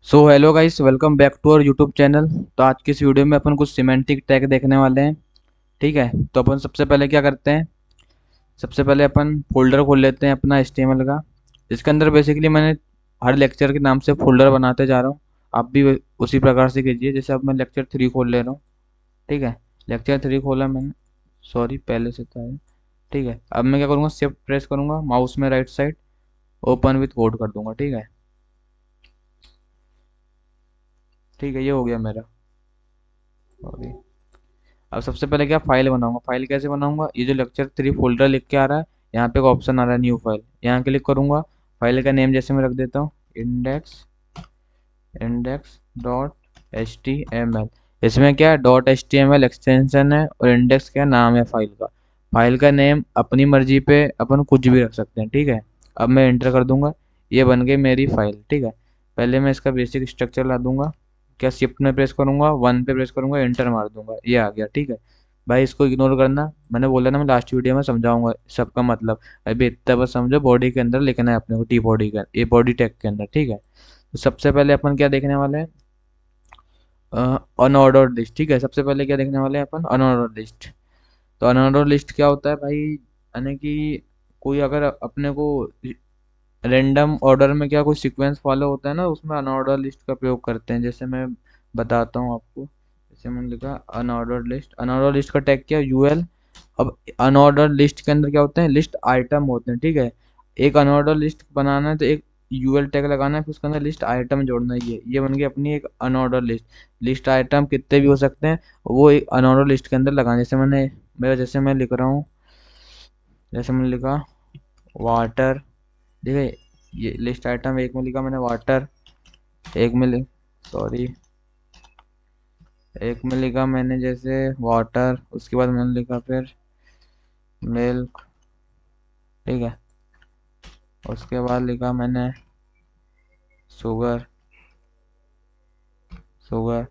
So hello guys, welcome back to our YouTube channel. तो आज की इस वीडियो में अपन कुछ सिमेंटिक टैग देखने वाले हैं। ठीक है, तो अपन सबसे पहले क्या करते हैं, सबसे पहले अपन फोल्डर खोल लेते हैं अपना HTML का। इसके अंदर बेसिकली मैंने हर लेक्चर के नाम से फोल्डर बनाते जा रहा हूँ। आप भी उसी प्रकार से कीजिए। जैसे अब मैं लेक्चर 3 खोल ले रहा हूँ। ठीक है, लेक्चर 3 खोला मैंने। सॉरी, पहले से था ये। ठीक है, अब मैं क्या करूँगा, शिफ्ट प्रेस करूँगा, माउस में right side, open with code कर दूंगा। ठीक है। ठीक है, ये हो गया मेरा। सॉरी। अब सबसे पहले क्या फाइल बनाऊंगा। फाइल कैसे बनाऊंगा, ये जो लेक्चर 3 फोल्डर लिख के आ रहा है, यहाँ पे एक ऑप्शन आ रहा है न्यू फाइल, यहाँ क्लिक करूंगा। फाइल का नेम जैसे मैं रख देता हूँ, index index dot H T M L. इसमें क्या dot H T M L extension है और इंडेक्स क्या नाम है फाइल का। फाइल का नेम अपनी मर्जी पे अपन कुछ भी रख सकते हैं। ठीक है, अब मैं एंटर कर दूंगा। ये बन गई मेरी फाइल। ठीक है, पहले मैं इसका बेसिक स्ट्रक्चर ला दूंगा। क्या शिफ्ट में प्रेस करूंगा, 1 पे प्रेस करूंगा, एंटर मार दूंगा, ये आ गया। ठीक है भाई, इसको इग्नोर करना, मैंने बोला ना मैं लास्ट वीडियो में समझाऊंगा सबका मतलब। अभी इतना बस समझो, बॉडी के अंदर लिखना है अपने को, टी बॉडी का, ये बॉडी टैग के अंदर। ठीक है, तो सबसे पहले अपन क्या देखने वाले हैं, अनऑर्डर्ड लिस्ट। ठीक है, सबसे पहले क्या देखने वाले हैं अपन, अनऑर्डर्ड लिस्ट। तो अनऑर्डर्ड लिस्ट क्या होता है भाई, यानी कि कोई अगर अपने को रैंडम ऑर्डर में क्या कोई सीक्वेंस फॉलो होता है ना, उसमें अनऑर्डर लिस्ट का प्रयोग करते हैं। जैसे मैं बताता हूँ आपको। जैसे मैंने लिखा अनऑर्डर्ड लिस्ट, अनऑर्डर्ड लिस्ट का टैग क्या है, यूएल। अब अनऑर्डर्ड लिस्ट के अंदर क्या होते हैं, लिस्ट आइटम होते हैं। ठीक है, एक अनऑर्डर लिस्ट बनाना है तो एक यूएल टैग लगाना है, फिर उसके अंदर लिस्ट आइटम जोड़ना है। ये बन गई अपनी एक अनऑर्डर लिस्ट। लिस्ट आइटम कितने भी हो सकते हैं, वो एक अनऑर्डर लिस्ट के अंदर लगाना। जैसे मैं लिख रहा हूँ, जैसे मैंने लिखा वाटर। ठीक है, ये लिस्ट आइटम एक में लिखा मैंने वाटर, एक में लिख सॉरी एक में लिखा मैंने जैसे वाटर, उसके बाद मैंने लिखा फिर मिल्क। ठीक है, उसके बाद लिखा मैंने शुगर शुगर,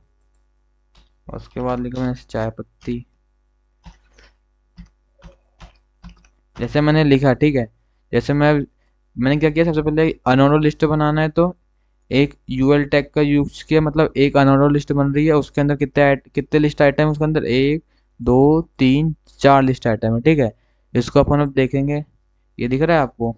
उसके बाद लिखा मैंने चाय पत्ती, जैसे मैंने लिखा। ठीक है, जैसे मैंने क्या किया, सबसे पहले अनऑर्डर लिस्ट बनाना है तो एक यूएल टैग का यूज किया, मतलब एक अनऑर्डर लिस्ट बन रही है, उसके अंदर कितने लिस्ट आइटम है, उसके अंदर एक, दो, तीन, चार लिस्ट आइटम है। ठीक है, इसको अपन अब देखेंगे। ये दिख रहा है आपको,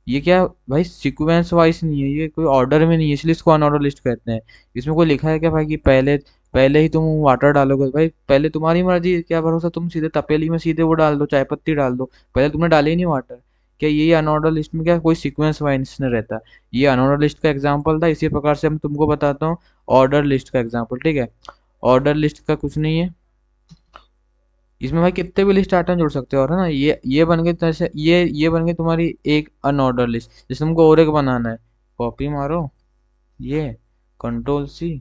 ये क्या भाई सीक्वेंस वाइज नहीं है, ये कोई ऑर्डर में नहीं है, इसलिए इसको अनऑर्डर लिस्ट कहते हैं। इसमें कोई लिखा है क्या भाई कि पहले पहले ही तुम वाटर डालोगे, भाई पहले तुम्हारी मर्जी है, क्या भरोसा तुम सीधे तपेली में सीधे वो डाल दो, चाय पत्ती डाल दो, पहले तुमने डाली ही नहीं वाटर। क्या ये अनऑर्डर लिस्ट में क्या कोई सीक्वेंस वाइज नहीं रहता। ये अनऑर्डर लिस्ट का एग्जांपल था, इसी प्रकार से मैं तुमको बताता हूँ ऑर्डर लिस्ट का एग्जांपल। ठीक है, ऑर्डर लिस्ट का कुछ नहीं है, इसमें भाई कितने भी लिस्ट आइटम जोड़ सकते हो, और है ना, ये बन गई, जैसे ये बन गई तुम्हारी एक अनऑर्डर लिस्ट। जैसे तुमको और एक बनाना है, कॉपी मारो, ये कंट्रोल C,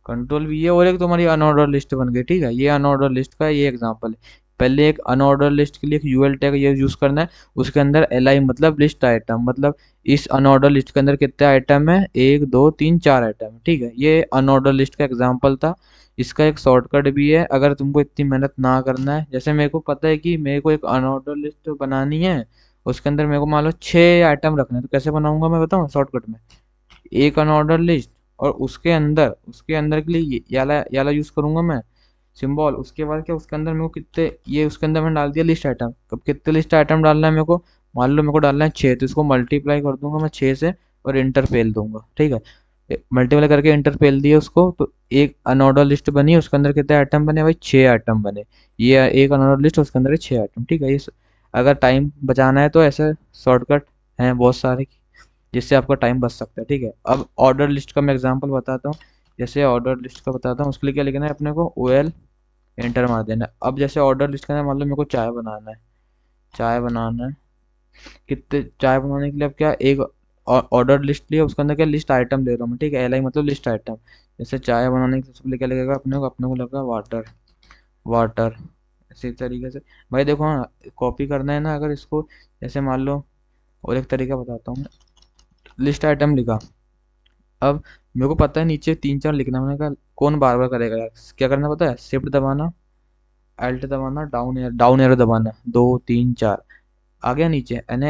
कंट्रोल V, ये और एक तुम्हारी अनऑर्डर लिस्ट बन गई। ठीक है, ये अनऑर्डर लिस्ट का ये एग्जांपल है। पहले एक अनऑर्डर लिस्ट के लिए एक यूएल टैग ये यूज करना है, उसके अंदर li मतलब लिस्ट आइटम, मतलब इस अनऑर्डर लिस्ट के अंदर कितने आइटम है, एक, दो, तीन, चार आइटम है। ठीक है, ये अनऑर्डर लिस्ट का एग्जांपल था। इसका एक शॉर्टकट भी है, अगर तुमको इतनी मेहनत ना करना है। जैसे मेरे को पता है कि मेरे को एक अनऑर्डर लिस्ट बनानी है, उसके अंदर मेरे को मान लो 6 आइटम रखने हैं, तो कैसे बनाऊंगा मैं बताऊँ शॉर्टकट में। एक अनऑर्डर लिस्ट, और उसके अंदर के लिए याला याला यूज करूंगा मैं, सिंबल। उसके बाद क्या, उसके अंदर मेरे को कितने, ये उसके अंदर मैंने डाल दिया लिस्ट आइटम। कब कितने लिस्ट आइटम डालना है मेरे को, मान लो मेरे को डालना है 6, तो इसको मल्टीप्लाई कर दूंगा मैं 6 से, और इंटर पेल दूंगा। ठीक है, मल्टीप्लाई करके इंटर पेल दिया उसको, तो एक अनऑर्डर लिस्ट बनी, उसके अंदर कितने आइटम बने भाई, 6 आइटम बने। ये एक अनऑर्डर लिस्ट, उसके अंदर 6 आइटम। ठीक है, अगर टाइम बचाना है तो ऐसे शॉर्टकट हैं बहुत सारे, जिससे आपका टाइम बच सकता है। ठीक है, अब ऑर्डर लिस्ट का मैं एग्जांपल बताता हूँ। जैसे ऑर्डर लिस्ट का बताता हूँ, उसके लिए क्या लिखना है अपने को, OL, एंटर मार देना है। अब जैसे ऑर्डर लिस्ट का नाम, मान लो मेरे को चाय बनाना है। कितने चाय बनाने के लिए अब क्या, एक ऑर्डर लिस्ट लिया, उसके अंदर क्या लिस्ट आइटम ले रहा हूँ मैं। ठीक है, LI मतलब लिस्ट आइटम। जैसे चाय बनाने के सबसे पहले क्या लगेगा अपने को लगा वाटर, वाटर। इसी तरीके से भाई देखो, हाँ कॉपी करना है ना अगर इसको, जैसे मान लो, और एक तरीका बताता हूँ। लिस्ट आइटम लिखा, अब मेरे को पता है नीचे तीन चार लिखना, मैंने कहा कौन बार बार करेगा यार, क्या करना पता है, शिफ्ट दबाना, अल्ट दबाना, डाउन एरो दबाना, दो, तीन, चार, आ गया नीचे, यानी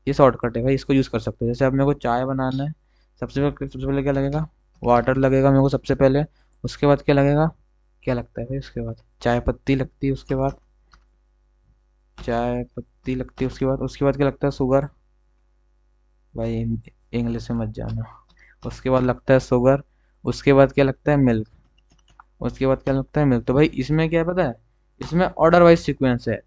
ये शॉर्टकट है भाई, इसको यूज कर सकते हो। जैसे अब मेरे को चाय बनाना है, सबसे पहले क्या लगेगा, वाटर लगेगा मेरे को सबसे पहले। उसके बाद क्या लगेगा, क्या लगता है भाई उसके बाद? चाय पत्ती लगती है उसके बाद, चाय पत्ती लगती है उसके बाद क्या लगता है? शुगर। भाई इंग्लिश में मत जाना। उसके बाद लगता है शुगर। उसके बाद क्या लगता है? मिल्क। उसके बाद क्या लगता है? मिल्क। तो भाई इसमें क्या है पता है, इसमें ऑर्डर वाइज सीक्वेंस है।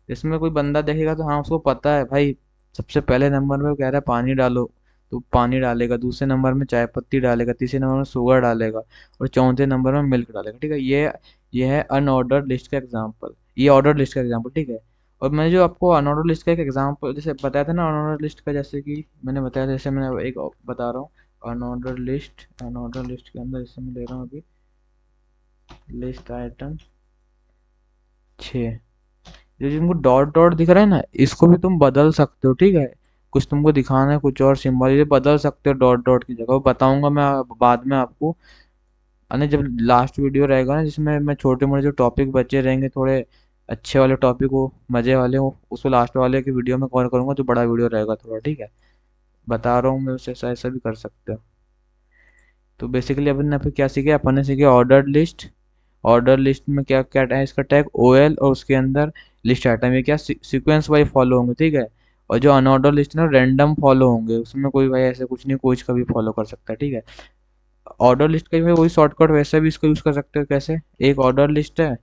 इसमें कोई बंदा देखेगा तो हाँ उसको पता है भाई, सबसे पहले नंबर में वो कह रहा है पानी डालो, तो पानी डालेगा। दूसरे नंबर में चाय पत्ती डालेगा। तीसरे नंबर में शुगर डालेगा। और चौथे नंबर में मिल्क डालेगा। ठीक है, ये है अनऑर्डर्ड लिस्ट का एग्जाम्पल, ये ऑर्डर लिस्ट का एग्जाम्पल। ठीक है। और मैंने जो आपको अनऑर्डर लिस्ट का एक एग्जाम्पल जैसे बताया था ना, अनऑर्डर लिस्ट का, जैसे कि मैंने बताया था, जैसे मैंने एक बता रहा हूँ अनऑर्डर लिस्ट के अंदर, जैसे मैं ले रहा हूँ अभी लिस्ट आइटम 6। ये जो तुमको डॉट डॉट दिख रहा है ना, इसको भी तुम बदल सकते हो। ठीक है, कुछ तुमको दिखाना है कुछ और सिंबल, ये बदल सकते हो डॉट डॉट की जगह, वो बताऊंगा मैं बाद में आपको। अने जब लास्ट वीडियो रहेगा ना, जिसमें मैं छोटे मोटे जो टॉपिक बचे रहेंगे थोड़े अच्छे वाले टॉपिक हो, मजे वाले हो, उसको लास्ट वाले की वीडियो में कवर करूंगा, जो बड़ा वीडियो रहेगा थोड़ा। ठीक है, बता रहा हूँ मैं, उससे ऐसा ऐसा भी कर सकते हो। तो बेसिकली अपन ने फिर क्या सीखे, अपन ने सीखे ऑर्डर लिस्ट। ऑर्डर लिस्ट में क्या क्या है, इसका टैग OL, और उसके अंदर लिस्ट आइटम, ये क्या सीक्वेंस वाइज फॉलो होंगे। ठीक है। और जो अनऑर्डर लिस्ट है ना, रैंडम फॉलो होंगे, उसमें कोई भाई ऐसे कुछ नहीं, कोई कभी फॉलो कर सकता है। ठीक है। ऑर्डर लिस्ट का ही भाई वही शॉर्टकट, वैसे भी इसको यूज़ कर सकते हो। कैसे? एक ऑर्डर लिस्ट है,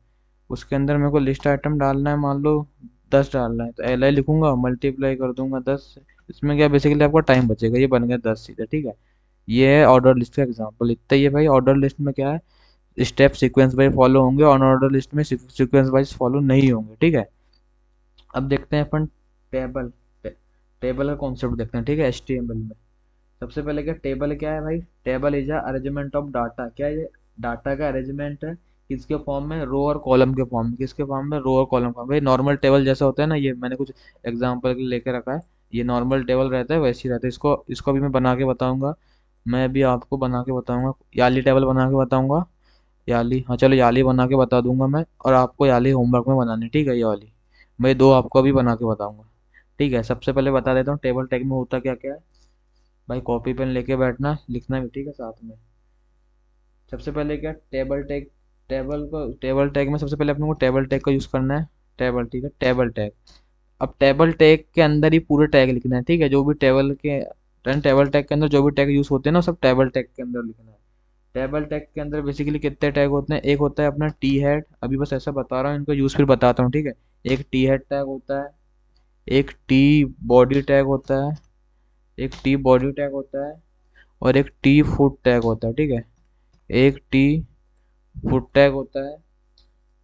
उसके अंदर मेरे को लिस्ट आइटम डालना है, मान लो 10 डालना है, तो LI लिखूंगा, मल्टीप्लाई कर दूंगा 10 से। इसमें क्या बेसिकली आपका टाइम बचेगा, ये बन गया 10 सीधे। ठीक है, ये है ऑर्डर लिस्ट का एग्जांपल। इतना ही है भाई। ऑर्डर लिस्ट में क्या है, स्टेप सीक्वेंस वाइज फॉलो होंगे, और ऑर्डर लिस्ट में सीक्वेंस वाइज फॉलो नहीं होंगे। ठीक है। अब देखते हैं अपन टेबल, टेबल का कॉन्सेप्ट देखते हैं। ठीक है, HTML में सबसे पहले क्या, टेबल क्या है भाई? Table is arrangement of data. क्या है ये? डाटा का अरेंजमेंट है। किसके फॉर्म में? रो और कॉलम के फॉर्म में। किसके फॉर्म में? रो और कॉलम फॉर्म। भाई नॉर्मल टेबल जैसा होता है ना, ये मैंने कुछ एग्जांपल के लिए लेके रखा है। ये नॉर्मल टेबल रहता है, वैसे ही रहता है। इसको इसको भी मैं बना के बताऊंगा। मैं भी आपको बना के बताऊंगा, याली टेबल बना के बताऊंगा। याली, हाँ चलो याली बना के बता दूंगा मैं, और आपको याली होमवर्क में बनानी। ठीक है, ये वाली मैं दो आपको अभी बना के बताऊंगा। ठीक है, सबसे पहले बता देता हूँ टेबल टैग में होता क्या क्या है। भाई कॉपी पेन लेके बैठना, लिखना भी। ठीक है, साथ में। सबसे पहले क्या, टेबल टैग। टेबल टैग में सबसे पहले अपने को टेबल टैग का यूज करना है। टेबल, ठीक है, टेबल टैग। अब टेबल टैग के अंदर ही पूरे टैग लिखना है। ठीक है, जो भी टेबल टैग के अंदर जो भी टैग यूज होते हैं ना, सब टेबल टैग के अंदर लिखना है। टेबल टैग के अंदर बेसिकली कितने टैग होते हैं? एक होता है अपना टी हेड, अभी बस ऐसा बता रहा हूँ, इनको यूज फिर बताता हूँ। ठीक है, एक टी हेड टैग होता है, एक टी बॉडी टैग होता है, एक टी बॉडी टैग होता है, और एक टी फुट टैग होता है। ठीक है, एक टी फुट टैग होता है,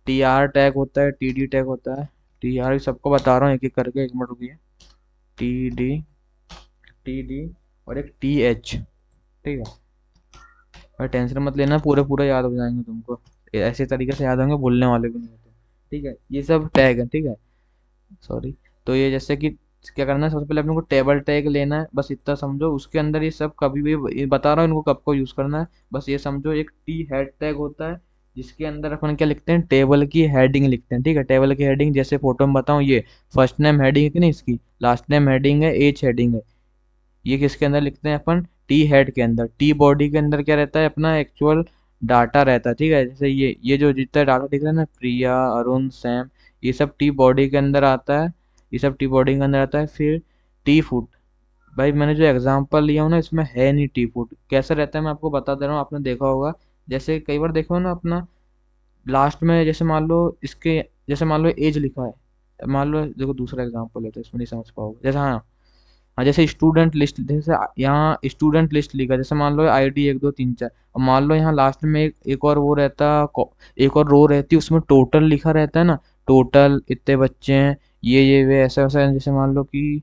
TR टैग होता है, TD टैग होता है। TR सबको बता रहा हूँ एक एक करके, एक मिनट रुकिए। TD, TD, और एक TH। ठीक है, और टेंशन मत लेना, पूरे पूरे याद हो जाएंगे तुमको, ऐसे तरीके से याद होंगे, भूलने वाले भी नहीं होते। ठीक है, ये सब टैग है। ठीक है, सॉरी। तो ये जैसे कि क्या करना है, सबसे पहले अपने को टेबल टैग लेना है, बस इतना समझो। उसके अंदर ये सब कभी भी, ये बता रहा हूँ इनको कब को यूज करना है, बस ये समझो। एक टी हेड टैग होता है, जिसके अंदर अपन क्या लिखते हैं, टेबल की हेडिंग लिखते हैं। ठीक है, टेबल की हेडिंग जैसे फोटो में बताऊँ, ये फर्स्ट नेम हेडिंग है कि नहीं, इसकी लास्ट नेम हेडिंग है, एज हेडिंग है। ये किसके अंदर लिखते हैं अपन? टी हेड के अंदर। टी बॉडी के अंदर क्या रहता है? अपना एक्चुअल डाटा रहता है। ठीक है, जैसे ये जो जितना डाटा दिख रहा है ना, प्रिया, अरुण, सैम, ये सब टी बॉडी के अंदर आता है। ये सब टी बॉडी के अंदर आता है। फिर टी फुट, भाई मैंने जो एग्जांपल लिया हूँ ना, इसमें है नहीं टी फुट। कैसा रहता है मैं आपको बता दे रहा हूँ, आपने देखा होगा। जैसे कई बार देखो ना अपना, लास्ट में जैसे मान लो इसके, जैसे मान लो एज लिखा है, मान लो देखो दूसरा एग्जांपल है तो इसमें नहीं समझ पाओगे। जैसे हाँ, हाँ जैसे स्टूडेंट लिस्ट, जैसे यहाँ स्टूडेंट लिस्ट लिखा, जैसे मान लो ID 1 2 3 4, और मान लो यहाँ लास्ट में एक और वो रहता, एक और रो रहती, उसमें टोटल लिखा रहता है ना, टोटल इतने बच्चे हैं, ये वे ऐसा वैसा। जैसे मान लो कि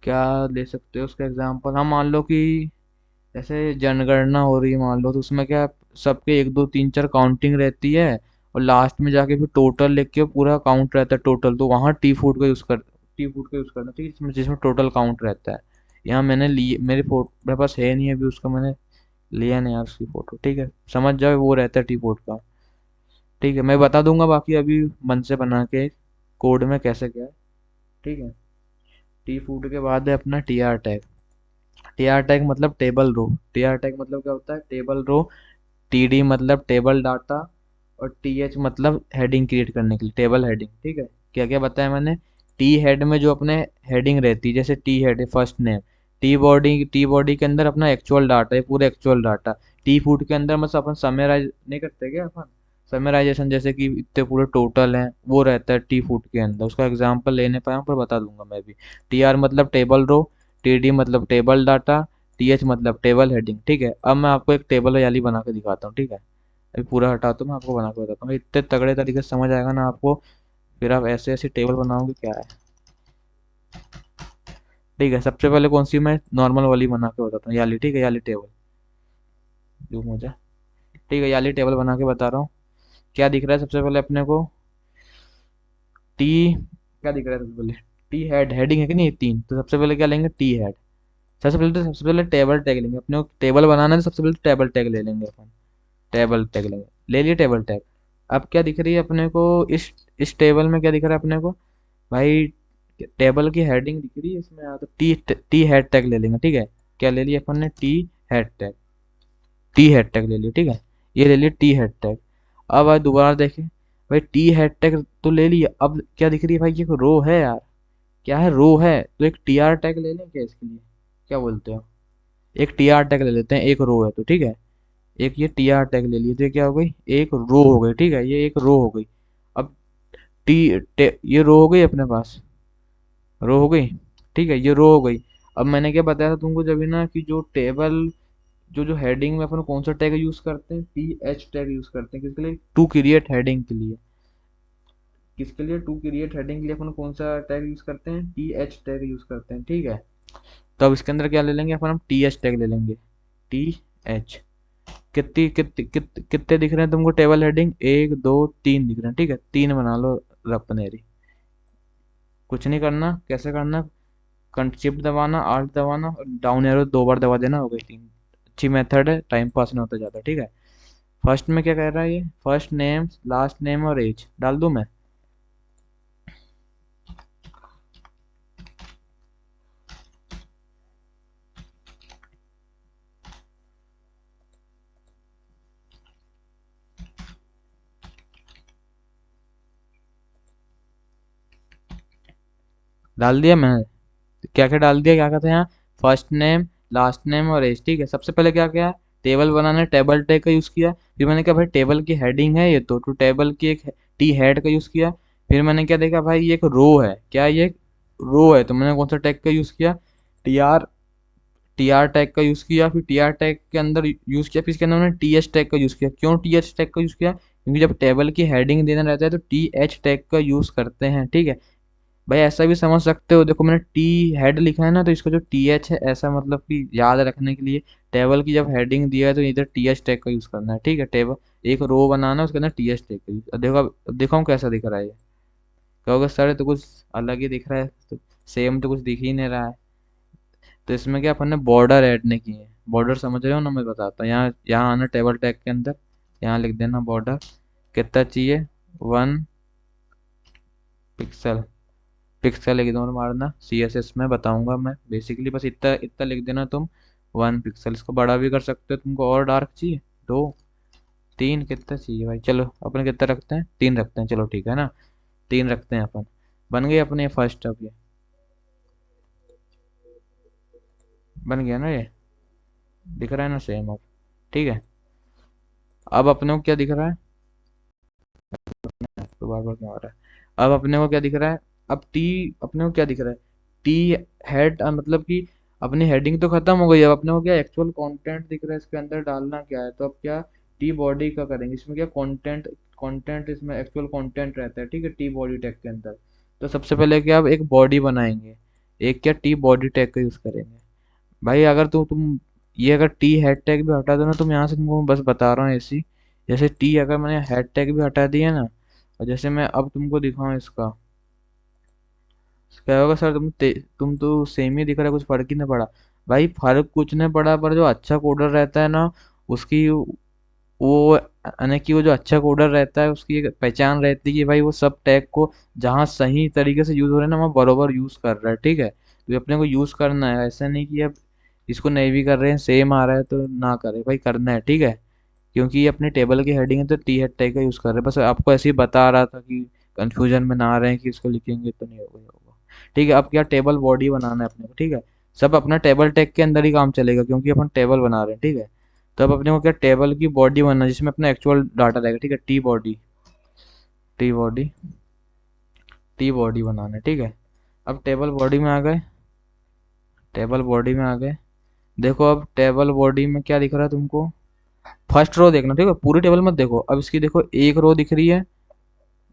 क्या ले सकते हो उसका एग्जाम्पल, हाँ मान लो कि जैसे जनगणना हो रही है मान लो, तो उसमें क्या, सबके 1 2 3 4 काउंटिंग रहती है, और लास्ट में जाके फिर टोटल लिख के पूरा काउंट रहता है टोटल, तो वहाँ टी फूड का यूज़ करना। ठीक है, जिसमें टोटल काउंट रहता है। यहाँ मैंने लिए, मेरे पास है नहीं अभी उसका, मैंने लिया नहीं यार उसकी फोटो। ठीक है, समझ जाओ वो रहता है टी फूड का। ठीक है, मैं बता दूंगा बाकी अभी मन से बना के कोड में कैसे क्या है। ठीक है, टी फूड के बाद है अपना TR tag. T R tag मतलब table row. T R tag मतलब क्या होता है, टेबल रो। टी डी मतलब टेबल डाटा। और टी एच मतलब हेडिंग क्रिएट करने के लिए, टेबल हेडिंग, ठीक है। क्या क्या बताया मैंने। टी हेड में जो अपने हेडिंग रहती है, जैसे टी हेड है फर्स्ट नेम। टी बॉडी के अंदर अपना एक्चुअल डाटा है, पूरे एक्चुअल डाटा। टी फूड के अंदर मतलब अपन समराइज नहीं करते क्या अपन, समराइजेशन, जैसे कि इतने पूरे टोटल हैं वो रहता है टी फूड के अंदर। उसका एग्जांपल लेने पाया हूँ पर बता दूंगा मैं भी। टी आर मतलब टेबल रो। टी डी मतलब टेबल डाटा। टी एच मतलब टेबल हेडिंग, ठीक है। अब मैं आपको एक टेबल वाली बना के दिखाता हूँ, ठीक है। अभी पूरा हटाता हूँ, मैं आपको बना के बताता हूँ, इतने तगड़े तरीके से समझ आएगा ना आपको। फिर आप ऐसे ऐसे टेबल बनाओगे क्या है। ठीक है, सबसे पहले कौन सी मैं नॉर्मल वाली बना के बताता हूँ, याली, ठीक है, याली टेबल। जो मुझे, ठीक है, याली टेबल बना के बता रहा हूँ। क्या दिख रहा है सबसे पहले अपने को। टी, क्या दिख रहा है सबसे पहले। टी हेड, हेडिंग है कि नहीं, तीन, तो सबसे पहले क्या लेंगे, टी हेड। सबसे पहले टेबल टैग लेंगे, अपने को टेबल बनाना है तो सबसे पहले टेबल टैग ले लेंगे अपन। टेबल टैग लेंगे, ले लिए टेबल टैग। अब क्या दिख रही है अपने को, इस टेबल में क्या दिख रहा है अपने को भाई। टेबल की हेडिंग दिख रही है इसमें, तो टी टी हेड टैग ले लेंगे, ठीक है। क्या ले लिया अपन ने, T head tag. T head tag ले लिया, ठीक है। ये ले लिया टी हेड टैग। अब आज दोबारा देखें भाई, टी हेड टैग तो ले लिया, अब क्या दिख रही है भाई, ये रो है यार। क्या है, रो है, तो एक टी आर टैग ले लें क्या इसके लिए, क्या बोलते हो। एक टी आर टैग ले लेते हैं, एक रो है तो, ठीक है। एक ये टी आर टैग ले लिए तो ये क्या हो गई, एक रो हो गई, ठीक है, ये एक रो हो गई। अब ये रो हो गई अपने पास, रो हो गई, ठीक है, ये रो हो गई। अब मैंने क्या बताया था तुमको जब, ना कि जो टेबल, जो हेडिंग में अपन कौन सा टैग यूज करते हैं, टी एच टैग यूज करते हैं, किसके लिए, टू क्रिएट हेडिंग के लिए। किसके लिए, टू क्रिएट हेडिंग के लिए अपन कौन सा टैग यूज करते हैं, टी एच टैग यूज करते हैं, ठीक है। तो अब इसके अंदर क्या ले लेंगे अपन, हम टी एच टैग ले लेंगे। T H. कितने दिख रहे हैं तुमको टेबल हेडिंग, एक दो तीन दिख रहे हैं, ठीक है, तीन बना लो रपनेरी। कुछ नहीं करना, कैसे करना, शिफ्ट दबाना, आल्ट दबाना और डाउन एरो दो बार दबा देना, हो गई तीन। अच्छी मेथड है, टाइम पास नहीं होता ज़्यादा, ठीक है। फर्स्ट में क्या कह रहा है ये, फर्स्ट नेम, लास्ट नेम और एज डाल दूं मैं। डाल दिया मैंने। क्या क्या डाल दिया, क्या कहते हैं यहाँ, फर्स्ट नेम, लास्ट नेम और एज, ठीक है। सबसे पहले क्या किया, टेबल बनाने टेबल टैग का यूज़ किया। फिर मैंने कहा भाई टेबल की हेडिंग है ये, तो टेबल की एक टी हेड का यूज़ किया। फिर मैंने क्या देखा भाई, ये एक रो है, क्या ये रो है, तो मैंने कौन सा टैग का यूज़ किया, T R T R tag का यूज़ किया। फिर टी आर टैग के अंदर यूज़ किया, फिर इसके अंदर मैंने टी एच टैग का यूज़ किया। क्यों टी एच टैग का यूज़ किया, क्योंकि जब टेबल की हेडिंग देना रहता है तो टी एच टैग का यूज़ करते हैं, ठीक है। भाई ऐसा भी समझ सकते हो, देखो मैंने टी हेड लिखा है ना, तो इसका जो टी एच है, ऐसा मतलब कि याद रखने के लिए, टेबल की जब हेडिंग दिया है तो इधर टी एच टैग का यूज़ करना है, ठीक है। टेबल एक रो बनाना है, उसके अंदर टी एच टैग का यूज़। देखो अब दिखाऊँ कैसा दिख रहा है ये, कहोगे सर ये तो कुछ अलग ही दिख रहा है, तो सेम तो कुछ दिख ही नहीं रहा है। तो इसमें क्या अपन ने बॉर्डर ऐड नहीं किए हैं, बॉर्डर समझ रहे हो ना, मैं बताता हूँ। यहाँ यहाँ आना टेबल टैग के अंदर, यहाँ लिख देना बॉर्डर, कितना चाहिए, 1 पिक्सल। पिक्सल इग्नोर मारना, सी एस एस में बताऊंगा मैं, बेसिकली बस इतना इतना लिख देना तुम, 1 पिक्सल। इसको बड़ा भी कर सकते हो, तुमको और डार्क चाहिए, दो, तीन, कितना चाहिए भाई, चलो अपन कितना रखते हैं, तीन रखते हैं, चलो ठीक है ना, तीन रखते हैं अपन। बन गए अपने फर्स्ट, अब ये बन गया ना, ये दिख रहा है ना सेम अब, ठीक है। अब अपने को क्या दिख रहा है, तो बार बार क्यों आ रहा है, अब अपने को क्या दिख रहा है, अब टी, अपने को क्या दिख रहा है, टी हेड, मतलब कि अपनी हेडिंग तो खत्म हो गई, अब अपने को क्या एक्चुअल कंटेंट दिख रहा है, इसके अंदर डालना क्या है, तो अब क्या, टी बॉडी का करेंगे, इसमें क्या कंटेंट, कंटेंट इसमें एक्चुअल कंटेंट रहता है, ठीक है, टी बॉडी टैग के अंदर। तो सबसे पहले क्या, अब एक बॉडी बनाएंगे, एक क्या टी बॉडी टैग का यूज करेंगे। भाई अगर तुम ये अगर टी हेड टैग भी हटा दो ना, तुम यहाँ से, तुमको मैं बस बता रहा हूँ ऐसी, जैसे टी अगर मैंने हेड टैग भी हटा दिया ना, और जैसे मैं अब तुमको दिखाऊं इसका, क्या होगा सर, तुम तो सेम ही दिख रहा है, कुछ फर्क ही नहीं पड़ा। भाई फर्क कुछ नहीं पड़ा, पर जो अच्छा कोडर रहता है ना, उसकी वो, यानी कि वो जो अच्छा कोडर रहता है उसकी एक पहचान रहती है कि भाई वो सब टैग को जहाँ सही तरीके से यूज हो रहे हैं ना, वहाँ बरोबर यूज कर रहा है, ठीक है। तो ये अपने को यूज करना है, ऐसा नहीं कि अब इसको नहीं भी कर रहे हैं, सेम आ रहा है तो ना करें भाई, करना है ठीक है। क्योंकि ये अपने टेबल की हेडिंग है तो टी हेड टैग का यूज़ कर रहे हैं, बस आपको ऐसे ही बता रहा था कि कंफ्यूजन में ना आ रहे हैं कि इसको लिखेंगे तो नहीं होगा, होगा। ठीक है, अब क्या टेबल बॉडी बनाना है अपने को, ठीक है। सब अपना टेबल टैग के अंदर ही काम चलेगा क्योंकि अपन टेबल बना रहे हैं, ठीक है। तो अब अपने को क्या टेबल की बॉडी बनना है जिसमें अपना एक्चुअल डाटा रहेगा, ठीक है। T body, T body, T body बनाना है, ठीक है। अब टेबल बॉडी में आ गए, टेबल बॉडी में आ गए। देखो अब टेबल बॉडी में क्या दिख रहा है तुमको, फर्स्ट रो देखना, ठीक है। पूरी टेबल मत देखो, अब इसकी देखो एक रो दिख रही है,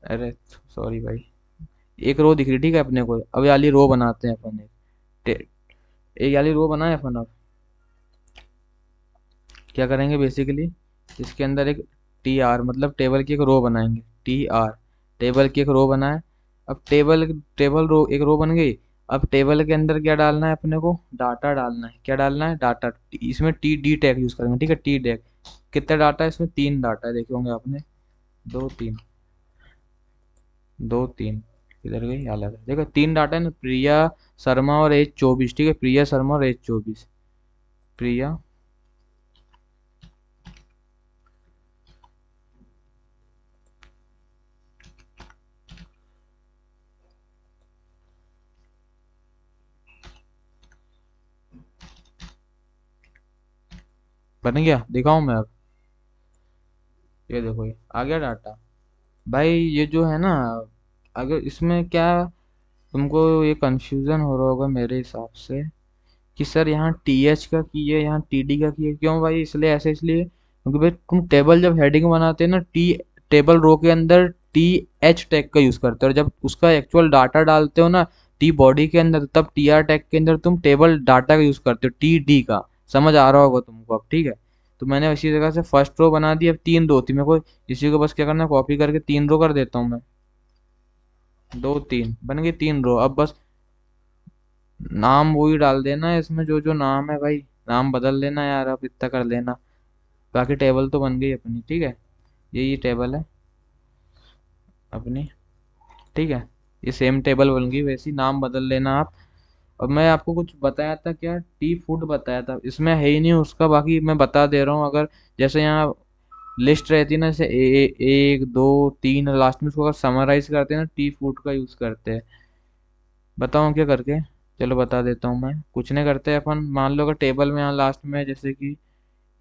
अरे सॉरी भाई, एक रो दिख रही है, ठीक है अपने को। अब ये वाली रो बनाते हैं अपन, टे- एक वाली रो बनाए अपन। अब क्या करेंगे बेसिकली, इसके अंदर एक टी आर मतलब टेबल की एक रो बनाएंगे, टी आर, टेबल की एक रो बनाए। अब टेबल टेबल रो एक रो बन गई। अब टेबल के अंदर क्या डालना है अपने को, डाटा डालना है। क्या डालना है, डाटा। इसमें टी डी टैग यूज करेंगे, ठीक है, टी टैग। कितना डाटा है इसमें, 3 डाटा है, देखे होंगे आपने, 2 3, 2 3, किधर गई, अलग है, देखो 3 डाटा है ना, प्रिया शर्मा और एज 24, ठीक है, प्रिया शर्मा और एज 24, प्रिया, बन गया, दिखाऊं मैं अब, ये देखो ये आ गया डाटा। भाई ये जो है ना, अगर इसमें क्या तुमको ये कंफ्यूजन हो रहा होगा मेरे हिसाब से कि सर यहाँ टी एच का की है, यहाँ टी डी का की है, क्यों भाई, इसलिए ऐसे इसलिए क्योंकि भाई तुम टेबल जब हेडिंग बनाते हैं ना, टी टेबल रो के अंदर टी एच टैग का यूज करते हो, और जब उसका एक्चुअल डाटा डालते हो ना टी बॉडी के अंदर, तब टी आर टैग के अंदर तुम टेबल डाटा का यूज करते हो, टी डी का। समझ आ रहा होगा तुमको अब, ठीक है। तो मैंने इसी जगह से फर्स्ट रो बना दी, अब 3 रो थी मेरे को, इसी को बस क्या करना है, कॉपी करके 3 रो कर देता हूँ मैं। 2 3 बन गई, 3 रो। अब बस नाम वही डाल देना है इसमें, जो जो नाम है भाई, नाम बदल लेना यार, अब इतना कर लेना। बाकी टेबल तो बन गई अपनी, ठीक है। ये टेबल है अपनी, ठीक है। ये सेम टेबल बन गई, वैसे ही नाम बदल लेना आप। अब मैं आपको कुछ बताया था क्या, टी फूड बताया था, इसमें है ही नहीं उसका, बाकी मैं बता दे रहा हूँ। अगर जैसे यहाँ लिस्ट रहती है ना, जैसे 1 2 3, लास्ट में उसको अगर समराइज करते हैं ना, टी फूड का यूज करते हैं। बताऊँ क्या करके, चलो बता देता हूँ मैं। कुछ नहीं करते अपन, मान लो अगर टेबल में यहाँ लास्ट में जैसे कि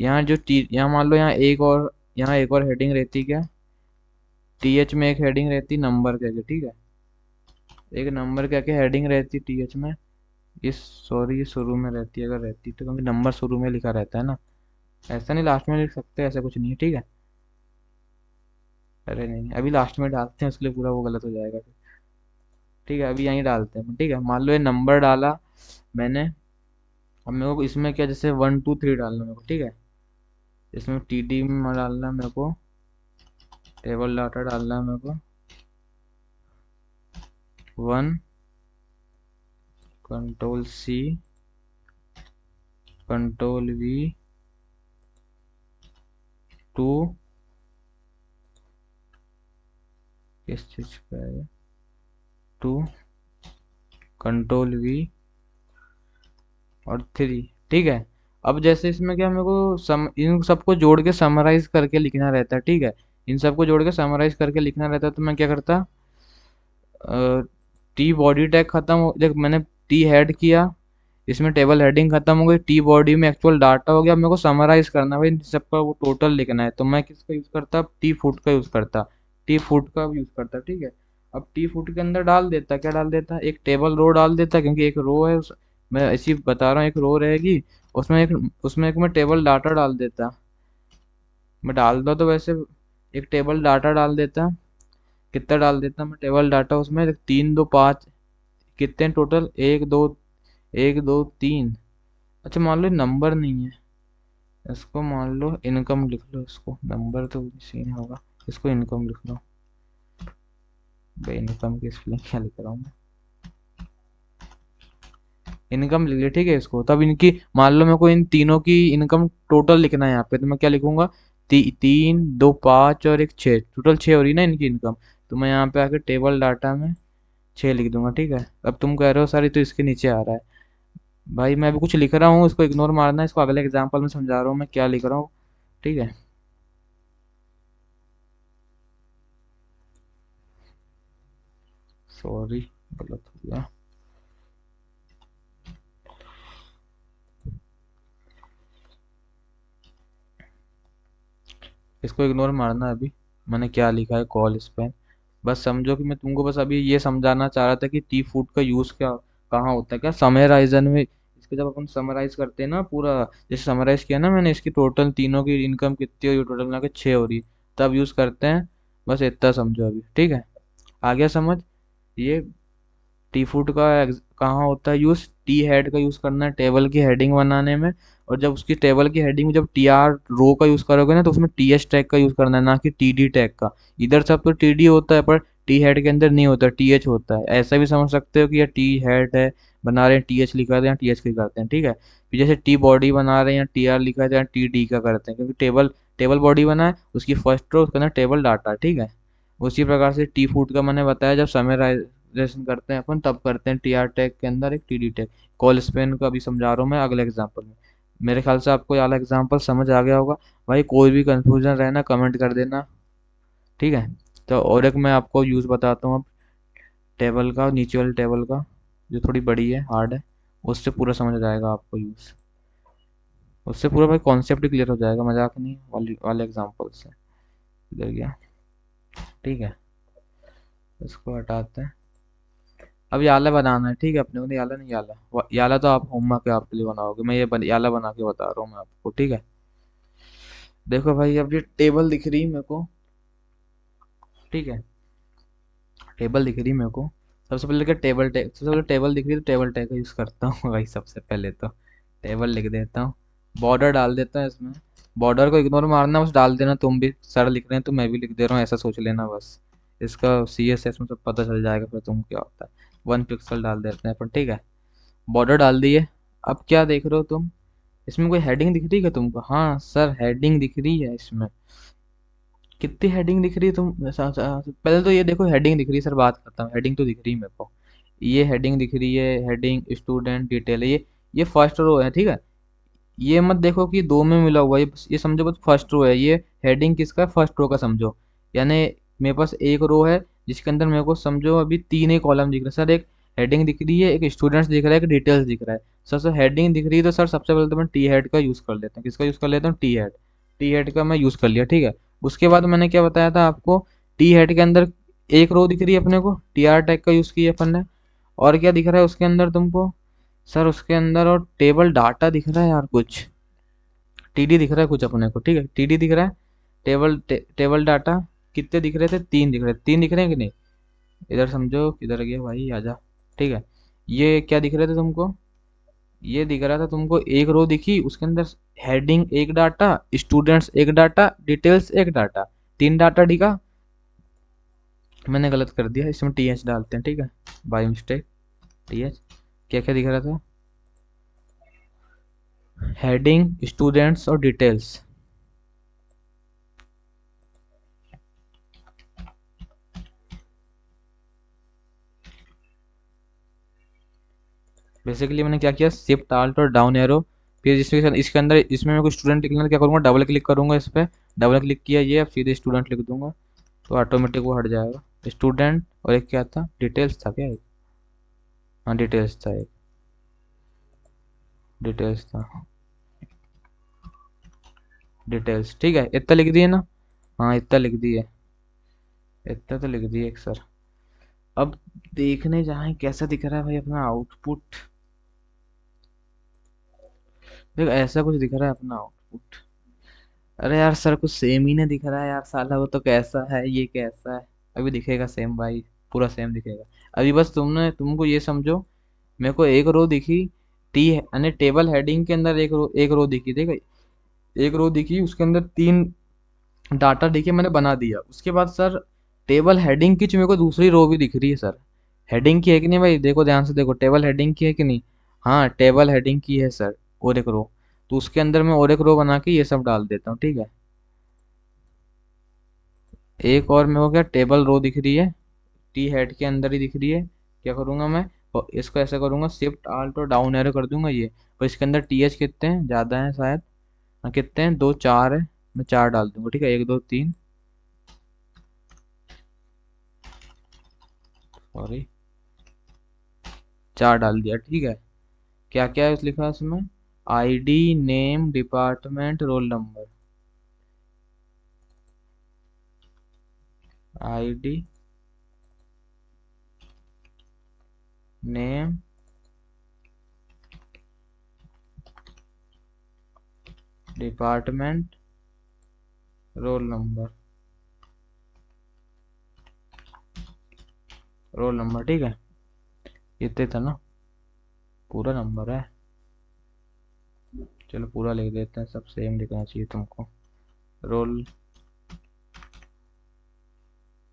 यहाँ जो टी, यहाँ मान लो यहाँ एक और, यहाँ एक और हेडिंग रहती क्या, टी एच में एक हेडिंग रहती नंबर करके, ठीक है। एक नंबर करके हेडिंग रहती टी एच में, इस सॉरी ये शुरू में रहती है, अगर रहती तो, क्योंकि नंबर शुरू में लिखा रहता है ना, ऐसा नहीं लास्ट में लिख सकते, ऐसा कुछ नहीं है, ठीक है। अरे नहीं नहीं, अभी लास्ट में डालते हैं इसलिए पूरा वो गलत हो जाएगा फिर। ठीक है, अभी यहीं डालते हैं, ठीक है। मान लो ये नंबर डाला मैंने। अब मेरे को इसमें क्या, जैसे 1 2 3 डालना मेरे को, ठीक है। इसमें टी डी में डालना है मेरे को, टेबल डाटा डालना है मेरे को, 1, कंट्रोल सी, कंट्रोल वी, 2, किस चीज का है, 2, कंट्रोल वी और 3, ठीक है। अब जैसे इसमें क्या, मेरे को इन सबको जोड़ के समराइज करके लिखना रहता है, ठीक है। इन सबको जोड़ के समराइज करके लिखना रहता है, तो मैं क्या करता, टी बॉडी टैग खत्म हो, देख मैंने टी हेड किया, इसमें टेबल हेडिंग खत्म हो गई, टी बॉडी में एक्चुअल डाटा हो गया। अब मेरे को समराइज करना है भाई, इन सबका वो टोटल लिखना है, तो मैं किसका यूज करता, टी फुट का यूज करता, टी फुट का यूज करता, ठीक है। अब टी फुट के अंदर डाल देता, क्या डाल देता, एक टेबल रो डाल देता, क्योंकि एक रो है मैं ऐसी बता रहा हूँ, एक रो रहेगी, उसमें एक मैं टेबल डाटा डाल देता। मैं डालता तो वैसे एक टेबल डाटा डाल देता, कितना डाल देता मैं टेबल डाटा उसमें, 3 2 5, कितने टोटल, 1 2 1 2 3। अच्छा मान लो नंबर नहीं है, इसको मान लो इनकम लिख लो, इसको नंबर तो सीन होगा, इसको इनकम लिख लो। भाई इनकम की स्पेलिंग क्या लिख रहा हूँ मैं, इनकम लिख लिया, ठीक है। इसको तब इनकी मान लो मेरे को इन तीनों की इनकम टोटल लिखना है यहाँ पे, तो मैं क्या लिखूंगा, 3 2 5 और एक 6, टोटल 6 हो रही ना इनकी इनकम। तो मैं यहाँ पे आके टेबल डाटा में 6 लिख दूंगा, ठीक है। अब तुम कह रहे हो सर ये तो इसके नीचे आ रहा है, भाई मैं अभी कुछ लिख रहा हूँ, इसको इग्नोर मारना है, इसको अगले एग्जाम्पल में समझा रहा हूँ मैं क्या लिख रहा हूँ। ठीक है। सॉरी, गलत हो गया। इसको इग्नोर मारना है अभी, मैंने क्या लिखा है कॉल स्पैन। बस समझो कि मैं तुमको बस अभी ये समझाना चाह रहा था कि टी फूड का यूज़ क्या कहाँ होता है, क्या समराइजन में इसके जब अपन समराइज करते हैं ना पूरा, जैसे समराइज किया ना मैंने, इसकी टोटल तीनों की इनकम कितनी हो रही, टोटल मिला के 6 हो रही, तब यूज़ करते हैं। बस इतना समझो अभी, ठीक है। आ गया समझ। ये टी फूड का कहाँ होता है यूज़, टी हेड का यूज़ करना है टेबल की हेडिंग बनाने में। और जब उसकी टेबल की हेडिंग में जब टी आर रो का यूज़ करोगे ना, तो उसमें टी एच टैग का यूज़ करना है, ना कि टी डी टैग का। इधर सब तो टी डी होता है, पर टी हेड के अंदर नहीं होता, टी एच होता है। ऐसा भी समझ सकते हो कि ये टी हेड है, बना रहे हैं टी एच लिखा है या टी एच लिखा करते हैं, ठीक है। फिर जैसे टी बॉडी बना रहे हैं या टी आर लिखा है या टी डी का करते हैं, क्योंकि टेबल टेबल बॉडी बना है, उसकी फर्स्ट रो उसके अंदर टेबल डाटा, ठीक है। उसी प्रकार से टी फूड का मैंने बताया, जब समराइजेशन करते हैं अपन तब करते हैं टी आर टैग के अंदर एक T D tag. Call Spain का अभी समझा रहा हूँ मैं अगले एग्जाम्पल में। मेरे ख्याल से आपको ये वाला एग्जाम्पल समझ आ गया होगा। भाई कोई भी कंफ्यूजन रहना कमेंट कर देना, ठीक है। तो और एक मैं आपको यूज़ बताता हूँ अब, टेबल का, नीचे वाले टेबल का, जो थोड़ी बड़ी है, हार्ड है, उससे पूरा समझ जाएगा आपको यूज़। उससे पूरा भाई कॉन्सेप्ट ही क्लियर हो जाएगा, मजाक नहीं, वाले एग्जाम्पल से। इधर गया, ठीक है। इसको हटाते हैं। अब याला बनाना है, ठीक है, अपने को नहीं, याला नहीं, याला तो आप होमवर्क है आपके लिए बनाओगे, मैं याला बना के बता रहा हूँ मैं आपको, ठीक है। देखो भाई, अब ये टेबल दिख रही है मेरे को, ठीक है। टेबल दिख रही है मेरे को। सबसे पहले क्या, टेबल टैग, सबसे पहले टेबल दिख रही है तो टेबल टैग का यूज़ करता हूँ भाई। सबसे पहले तो टेबल लिख देता हूँ, बॉर्डर डाल देता हूँ इसमें। बॉर्डर को इग्नोर मारना, बस डाल देना, तुम भी सर लिख रहे हैं तो मैं भी लिख दे रहा हूँ, ऐसा सोच लेना बस। इसका सी एस एस में सब पता चल जाएगा फिर तुम क्या होता है। 1 पिक्सल डाल देते हैं अपन, ठीक है। बॉर्डर डाल दिए। अब क्या देख रहे हो तुम, इसमें कोई हेडिंग दिख रही है क्या तुमको? हाँ सर, हेडिंग दिख रही है इसमें। कितनी हेडिंग दिख रही है तुम पहले तो ये देखो, हेडिंग दिख रही है सर, बात करता हूँ, हेडिंग तो दिख रही है मेरे को। ये हेडिंग दिख रही है, हेडिंग स्टूडेंट डिटेल है, ये फर्स्ट रो है, ठीक है। ये मत देखो कि दो में मिला हुआ है, ये समझो बस फर्स्ट रो है। ये हेडिंग किसका है, फर्स्ट रो का समझो। यानी मेरे पास एक रो है जिसके अंदर मेरे को समझो अभी तीन ही कॉलम दिख रहे हैं सर। एक हेडिंग दिख रही है, एक स्टूडेंट्स दिख रहा है, एक डिटेल्स दिख रहा है। सर हेडिंग दिख रही है तो सर सबसे पहले तो मैं टी हेड का यूज़ कर लेता हूँ। किसका यूज़ कर लेता हूँ? T head. टी हेड का मैं यूज़ कर लिया, ठीक है। उसके बाद मैंने क्या बताया था आपको, टी हेड के अंदर एक रो दिख रही है अपने को, टी आर टैग का यूज़ किया अपन ने। और क्या दिख रहा है उसके अंदर तुमको? सर उसके अंदर और टेबल डाटा दिख रहा है यार कुछ, टीडी दिख रहा है कुछ अपने को, ठीक है, टीडी दिख रहा है। टेबल डाटा कितने दिख रहे थे? तीन दिख रहे थे, तीन दिख रहे हैं कि नहीं? इधर समझो, किधर गया भाई, आजा। ठीक है। ये क्या दिख रहे थे तुमको? ये दिख रहा था तुमको, एक रो दिखी उसके अंदर, हेडिंग एक डाटा, स्टूडेंट्स एक डाटा, डिटेल्स एक डाटा, तीन डाटा दिखा। मैंने गलत कर दिया, इसमें टी एच डालते हैं, ठीक है, बाई मिस्टेक। टी एच क्या क्या दिख रहा था? हेडिंग, स्टूडेंट्स और डिटेल्स। बेसिकली मैंने क्या किया, शिफ्ट आल्ट और डाउन एरो। फिर इसमें इसके अंदर इसमें मैं कोई स्टूडेंट लिखना है, क्या करूँगा, डबल क्लिक करूंगा इस पर। डबल क्लिक किया, ये अब सीधे स्टूडेंट लिख दूंगा, तो ऑटोमेटिक वो हट जाएगा। स्टूडेंट, और एक क्या था, डिटेल्स था क्या एक? हाँ डिटेल्स था एक, डिटेल्स था, डिटेल्स, ठीक है। इतना लिख दिए ना? हाँ इतना लिख दिए, इतना तो लिख दिए एक सर। अब देखने जाए कैसा दिख रहा है भाई अपना आउटपुट। देखो ऐसा कुछ दिख रहा है अपना आउटपुट। अरे यार सर, कुछ सेम ही नहीं दिख रहा है यार साला, वो तो कैसा है ये कैसा है। अभी दिखेगा सेम भाई, पूरा सेम दिखेगा। अभी बस तुमको ये समझो, मेरे को एक रो दिखी, टी यानी टेबल हेडिंग के अंदर एक रो दिखी, देखो, एक रो दिखी उसके अंदर तीन डाटा दिखे, मैंने बना दिया। उसके बाद सर टेबल हेडिंग की जो मेरे को दूसरी रो भी दिख रही है सर, हेडिंग की है कि नहीं भाई, देखो ध्यान से देखो, टेबल हेडिंग की है कि नहीं? हाँ टेबल हेडिंग की है सर, और एक रो। तो उसके अंदर मैं और एक रो बना के ये सब डाल देता हूँ, ठीक है। एक और मेरे को क्या, टेबल रो दिख रही है, टी हेड के अंदर ही दिख रही है। क्या करूँगा मैं, और इसको ऐसे करूँगा, शिफ्ट आल्ट और डाउन एरो कर दूंगा ये। और इसके अंदर TH कितने हैं, ज़्यादा हैं शायद। हाँ कितने हैं, दो चार है, मैं चार डाल दूंगा, ठीक है, एक दो तीन, सॉरी, चार डाल दिया, ठीक है। क्या क्या है उस लिखा है उसमें, ID, name, department, roll number. ID, name, department, roll number, roll number, ठीक है। इतने था ना, पूरा नंबर है। चलो पूरा लिख देते हैं, सब सेम लिखना चाहिए तुमको। रोल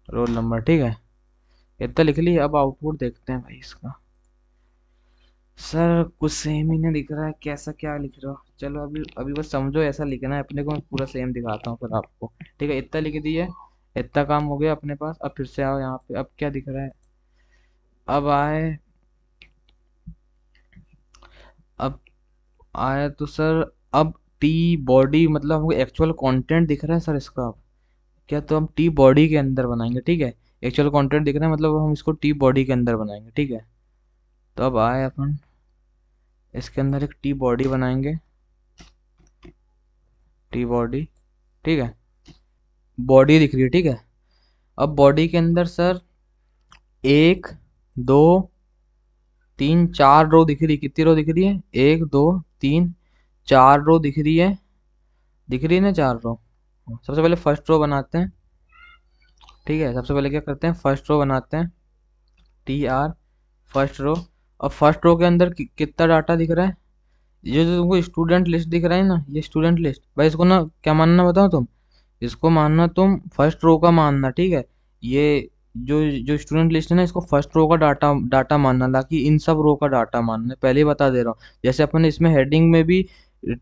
रोल नंबर, ठीक है। इतना लिख लिया, अब आउटपुट देखते हैं भाई इसका। सर कुछ सेम ही नहीं दिख रहा है, कैसा क्या लिख रहा हो। चलो अभी अभी बस समझो ऐसा लिखना है अपने को, मैं पूरा सेम दिखाता हूँ फिर आपको, ठीक है। इतना लिख दिया, इतना काम हो गया अपने पास। अब फिर से आओ यहाँ पे, अब क्या दिख रहा है, अब आए, अब आया तो सर, अब टी बॉडी मतलब हमको एक्चुअल कंटेंट दिख रहा है सर इसका। अब क्या, तो हम टी बॉडी के अंदर बनाएंगे, ठीक है। एक्चुअल कंटेंट दिख रहा है, मतलब हम इसको टी बॉडी के अंदर बनाएंगे, ठीक है। तो अब आए अपन इसके अंदर एक टी बॉडी बनाएंगे, टी बॉडी, ठीक है। बॉडी दिख रही है, ठीक है। अब बॉडी के अंदर सर एक, दो, तीन, चार रो दिख रही है। कितनी रो दिख रही है, एक दो तीन चार रो दिख रही है, दिख रही है ना चार रो। सबसे पहले फर्स्ट रो बनाते हैं, ठीक है। सबसे पहले क्या करते हैं, फर्स्ट रो बनाते हैं, TR, फर्स्ट रो। अब फर्स्ट रो के अंदर कितना डाटा दिख रहा है, ये जो तुमको स्टूडेंट लिस्ट दिख रहा है ना, ये स्टूडेंट लिस्ट, भाई इसको ना क्या मानना बताओ तुम, इसको मानना तुम फर्स्ट रो का मानना, ठीक है। ये जो जो स्टूडेंट लिस्ट है ना, इसको फर्स्ट रो का डाटा डाटा मानना, ना कि इन सब रो का डाटा मानना, पहले ही बता दे रहा हूँ। जैसे अपन ने इसमें हेडिंग में भी,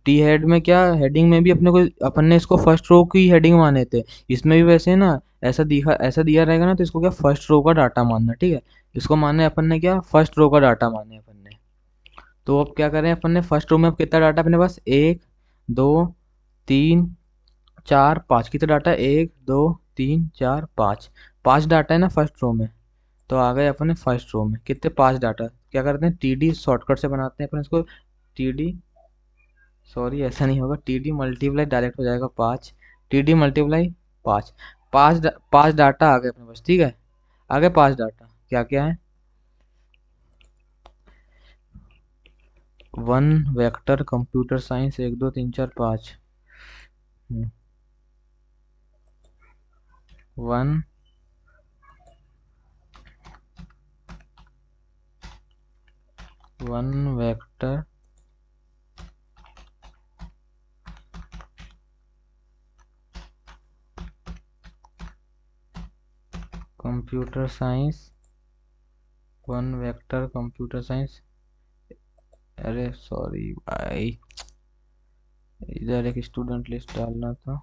टी हेड में क्या, हेडिंग में भी अपने को, अपन ने इसको फर्स्ट रो की हेडिंग माने थे, इसमें भी वैसे ना, ऐसा दिया रहेगा ना, तो इसको क्या फर्स्ट रो का डाटा मानना, ठीक है। इसको माने अपन ने क्या, फर्स्ट रो का डाटा माने अपन ने। तो अब क्या करें अपन ने, फर्स्ट रो में अब कितना डाटा अपने पास, एक, दो, तीन, चार, पाँच। कितना डाटा है, एक दो तीन चार पाँच, पाँच डाटा है ना फर्स्ट रो में। तो आ गए अपने फर्स्ट रो में कितने, पाँच डाटा। क्या करते हैं, TD शॉर्टकट से बनाते हैं अपन इसको, TD, सॉरी ऐसा नहीं होगा, TD मल्टीप्लाई डायरेक्ट हो जाएगा पाँच, TD मल्टीप्लाई पाँच। पाँच डाटा आ गए अपने पास, ठीक है। आ गए पाँच डाटा, क्या क्या है, वन वेक्टर कंप्यूटर साइंस, एक दो तीन चार पाँच, one one vector computer science, one vector computer science, अरे सॉरी भाई, इधर एक स्टूडेंट लिस्ट डालना था,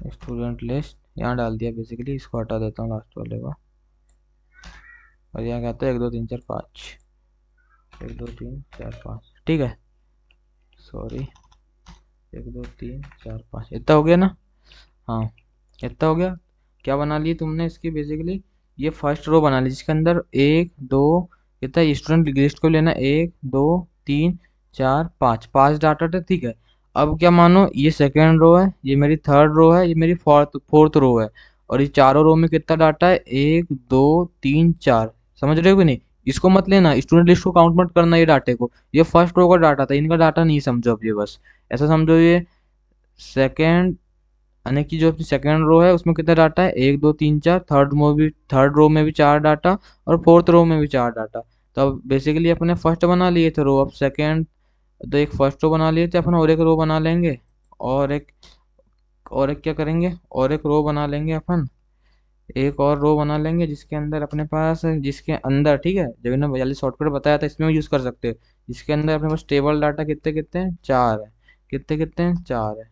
स्टूडेंट लिस्ट यहाँ डाल दिया बेसिकली, इसको हटा देता हूँ लास्ट वाले को। और यहाँ क्या आता है, एक दो तीन चार पाँच, एक दो तीन चार पाँच, ठीक है। सॉरी, एक दो तीन चार पाँच, इतना हो गया ना, हाँ इतना हो गया। क्या बना लिए तुमने इसकी बेसिकली, ये फर्स्ट रो बना ली जिसके अंदर एक दो, कितना स्टूडेंट लिस्ट को लेना, एक दो तीन चार पाँच, पाँच डाटा थे, ठीक है। अब क्या मानो, ये सेकेंड रो है, ये मेरी थर्ड रो है, ये मेरी फोर्थ फोर्थ रो है। और ये चारों रो में कितना डाटा है, एक दो तीन चार, समझ रहे हो कि नहीं। इसको मत लेना, स्टूडेंट लिस्ट को काउंट मत करना ये डाटे को, ये फर्स्ट रो का डाटा था, इनका डाटा नहीं समझो अब, ये बस ऐसा समझो। ये सेकेंड, यानी कि जो अपनी सेकेंड रो है उसमें कितना डाटा है, एक दो तीन चार, थर्ड रो में भी चार डाटा, और फोर्थ रो में भी चार डाटा। तो अब बेसिकली अपने फर्स्ट बना लिए थे रो, अब सेकेंड, तो एक फर्स्ट रो बना लिए थे अपन, और एक रो बना लेंगे, और एक और एक क्या करेंगे, और एक रो बना लेंगे अपन, एक और रो बना लेंगे जिसके अंदर अपने पास, जिसके अंदर, ठीक है, जब मैंने जल्दी शॉर्टकट बताया था इसमें यूज कर सकते हैं। जिसके अंदर अपने पास टेबल डाटा कितने कितने हैं, चार है, कितने कितने हैं, चार है।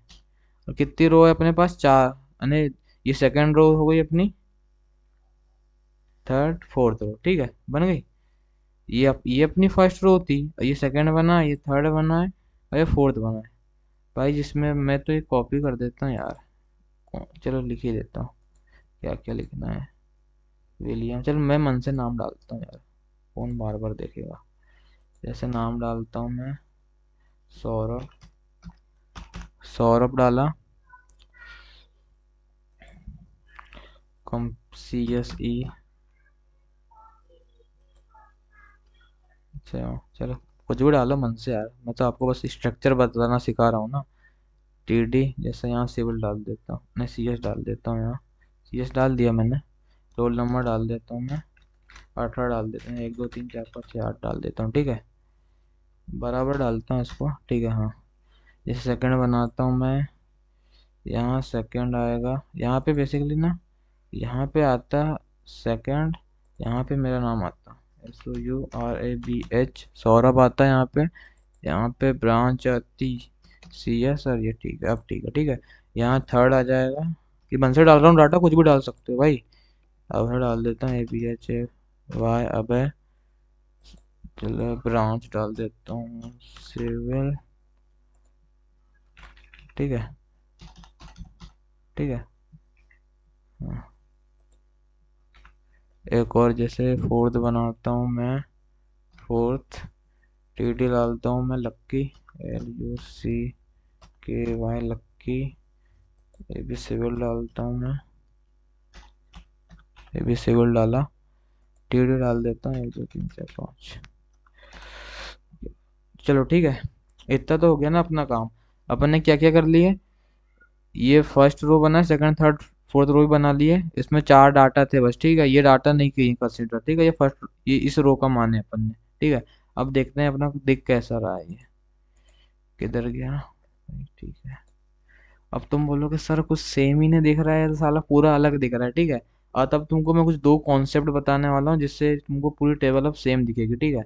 और कितनी रो है अपने पास, चार, यानी ये सेकंड रो हो गई अपनी, थर्ड फोर्थ रो, ठीक है, बन गई। ये अपनी फर्स्ट रो थी, ये सेकंड बना, ये थर्ड बना है, और ये फोर्थ बना है। भाई जिसमें मैं तो ये कॉपी कर देता हूँ यार, चलो लिख ही देता हूँ, क्या क्या लिखना है। विलियम, चलो मैं मन से नाम डालता हूँ यार, कौन बार बार देखेगा। जैसे नाम डालता हूँ मैं सौरभ, सौरभ डाला, कम CSE, अच्छा चलो कुछ भी डालो मन से यार, मैं तो आपको बस स्ट्रक्चर बताना सिखा रहा हूँ ना। TD, जैसे यहाँ सिविल डाल देता हूँ, नहीं CS डाल देता हूँ, यहाँ CS डाल दिया मैंने। रोल नंबर डाल देता हूँ मैं, 18 डाल देते हैं, 1 2 3 4 5 6 8 डाल देता हूँ, ठीक है, बराबर डालता हूँ इसको, ठीक है हाँ। जैसे सेकंड बनाता हूँ मैं, यहाँ सेकंड आएगा, यहाँ पे बेसिकली ना, यहाँ पे आता सेकंड, यहाँ पे मेरा नाम आता SOURABH सौरभ आता है यहाँ पे ब्रांच आती CS, और ये ठीक है, अब ठीक है, ठीक है। यहाँ थर्ड आ जाएगा, कि मन से डाल रहा हूँ डाटा, कुछ भी डाल सकते हो भाई। अब मैं डाल देता हूँ ABHY, अब है, चलो ब्रांच डाल देता हूँ सिविल, ठीक है, ठीक है हाँ। एक और जैसे फोर्थ बनाता हूँ मैं, फोर्थ TD डालता हूँ मैं लक्की, LUCKY लक्की, ये भी सिविल डालता हूँ मैं, ये भी सिविल डाला, TD डाल देता हूँ 1 2 3 4 5। चलो ठीक है, इतना तो हो गया ना अपना काम। अपन ने क्या क्या कर लिए, ये फर्स्ट रो बना, सेकंड थर्ड फोर्थ रो भी बना लिए, इसमें 4 डाटा थे बस, ठीक है, ये डाटा नहीं किए कंसिडर, ठीक है, ये फर्स्ट, ये इस रो का मान है अपन ने, ठीक है। अब देखते हैं अपना दिख कैसा रहा है, ये किधर गया, ठीक है। अब तुम बोलोगे सर कुछ सेम ही नहीं दिख रहा है, तो साला पूरा अलग दिख रहा है, ठीक है। और तब तुमको मैं कुछ दो कॉन्सेप्ट बताने वाला हूँ, जिससे तुमको पूरी टेबल अब सेम दिखेगी, ठीक है।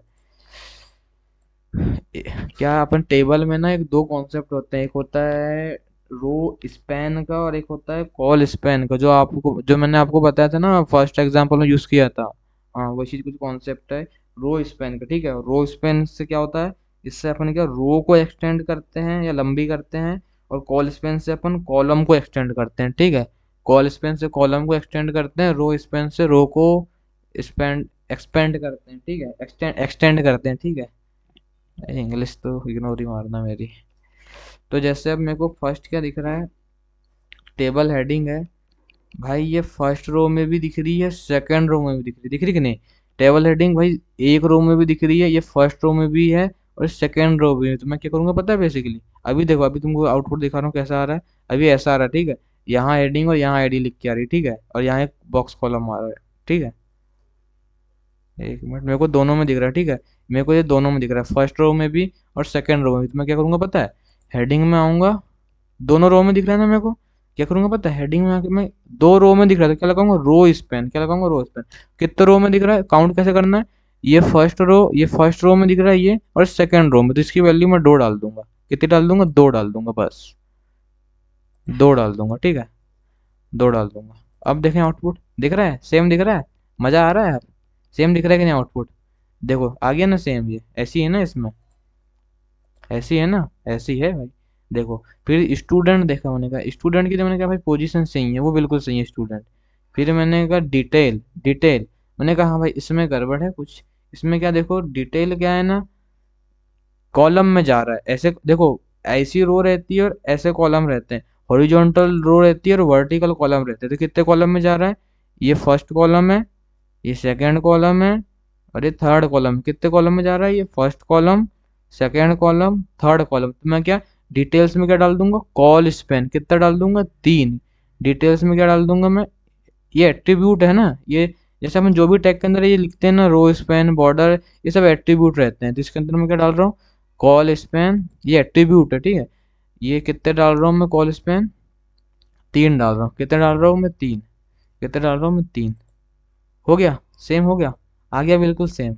क्या अपन टेबल में ना एक दो कॉन्सेप्ट होते हैं, एक होता है रो स्पैन का, और एक होता है कॉल स्पैन का, जो मैंने आपको बताया था ना फर्स्ट एग्जांपल में यूज किया था। हाँ वही चीज, कुछ कॉन्सेप्ट है रो स्पैन का, ठीक है। रो स्पैन से क्या होता है, इससे अपन क्या रो को एक्सटेंड करते हैं या लंबी करते हैं, और कॉल स्पैन से अपन कॉलम को एक्सटेंड करते हैं, ठीक है। कॉल स्पैन से कॉलम को एक्सटेंड करते हैं, रो स्पैन से रो को स्पेंड एक्सपेंड करते हैं, ठीक है, एक्सटेंड एक्सटेंड करते हैं, ठीक है। इंग्लिश तो इग्नोर ही मारना मेरी। तो जैसे अब मेरे को फर्स्ट क्या दिख रहा है, टेबल हेडिंग है, भाई ये फर्स्ट रो में भी दिख रही है, सेकंड रो में भी दिख रही कि नहीं। टेबल हेडिंग भाई एक रो में भी दिख रही है, ये फर्स्ट रो में भी है और सेकंड रो भी है। तो मैं क्या करूंगा पता है बेसिकली, अभी देखो, अभी तुमको आउटपुट दिखा रहा हूँ कैसा आ रहा है। अभी ऐसा आ रहा है, ठीक है, यहाँ हेडिंग और यहाँ आईडी लिख के आ रही है, ठीक है, और यहाँ एक बॉक्स कॉलम आ रहा है, ठीक है। एक मिनट, मेरे को दोनों में दिख रहा है, ठीक है, मेरे को ये दोनों में दिख रहा है, फर्स्ट रो में भी और सेकंड रो में भी। तो मैं क्या करूंगा पता है, हेडिंग में आऊंगा, दोनों रो में दिख रहा है ना मेरे को, क्या करूंगा पता है, हेडिंग में आके मैं दो रो में दिख रहा था, क्या लगाऊंगा रो स्पैन, क्या लगाऊंगा रो स्पैन। कितने रो में दिख रहा है, काउंट कैसे करना है, ये फर्स्ट रो में दिख रहा है ये, और सेकंड रो में, तो इसकी वैल्यू मैं 2 डाल दूंगा। कितनी डाल दूंगा, 2 डाल दूंगा बस, 2 डाल दूंगा, ठीक है, 2 डाल दूंगा। अब देखें आउटपुट दिख रहा है, सेम दिख रहा है, मजा आ रहा है यार, सेम दिख रहा है कि नहीं आउटपुट, देखो आ गया ना सेम, ये ऐसी है ना इसमें, ऐसी है ना, ऐसी है भाई, देखो। फिर स्टूडेंट देखा, मैंने कहा स्टूडेंट की, तो मैंने कहा भाई पोजीशन सही है, वो बिल्कुल सही है स्टूडेंट। फिर मैंने कहा डिटेल, डिटेल, मैंने कहा हाँ भाई इसमें गड़बड़ है कुछ, इसमें क्या देखो डिटेल क्या है ना, कॉलम में जा रहा है, ऐसे देखो, ऐसी रो रहती है और ऐसे कॉलम रहते हैं, हॉरिजॉन्टल रो रहती है और वर्टिकल कॉलम रहते हैं, तो कितने कॉलम में जा रहा है, ये फर्स्ट कॉलम है, ये सेकंड कॉलम है, और ये थर्ड कॉलम, कितने कॉलम में जा रहा है, ये first column, second column, third column. तो मैं क्या डिटेल्स में क्या डाल दूंगा, कॉल स्पेन कितना डाल दूंगा, 3। डिटेल्स में क्या डाल दूंगा मैं, ये एट्रीब्यूट है ना, ये जैसे हम जो भी टैग के अंदर ये लिखते हैं ना, रो स्पेन बॉर्डर, ये सब एट्रीब्यूट रहते हैं, तो इसके अंदर मैं क्या डाल रहा हूँ, कॉल स्पेन, ये एट्रीब्यूट है, ठीक है। ये कितने डाल रहा हूँ मैं कॉल स्पेन, 3 डाल रहा हूँ, कितने डाल रहा हूँ मैं, 3, कितने डाल रहा हूँ मैं, 3। हो गया, सेम हो गया, आ गया बिल्कुल सेम,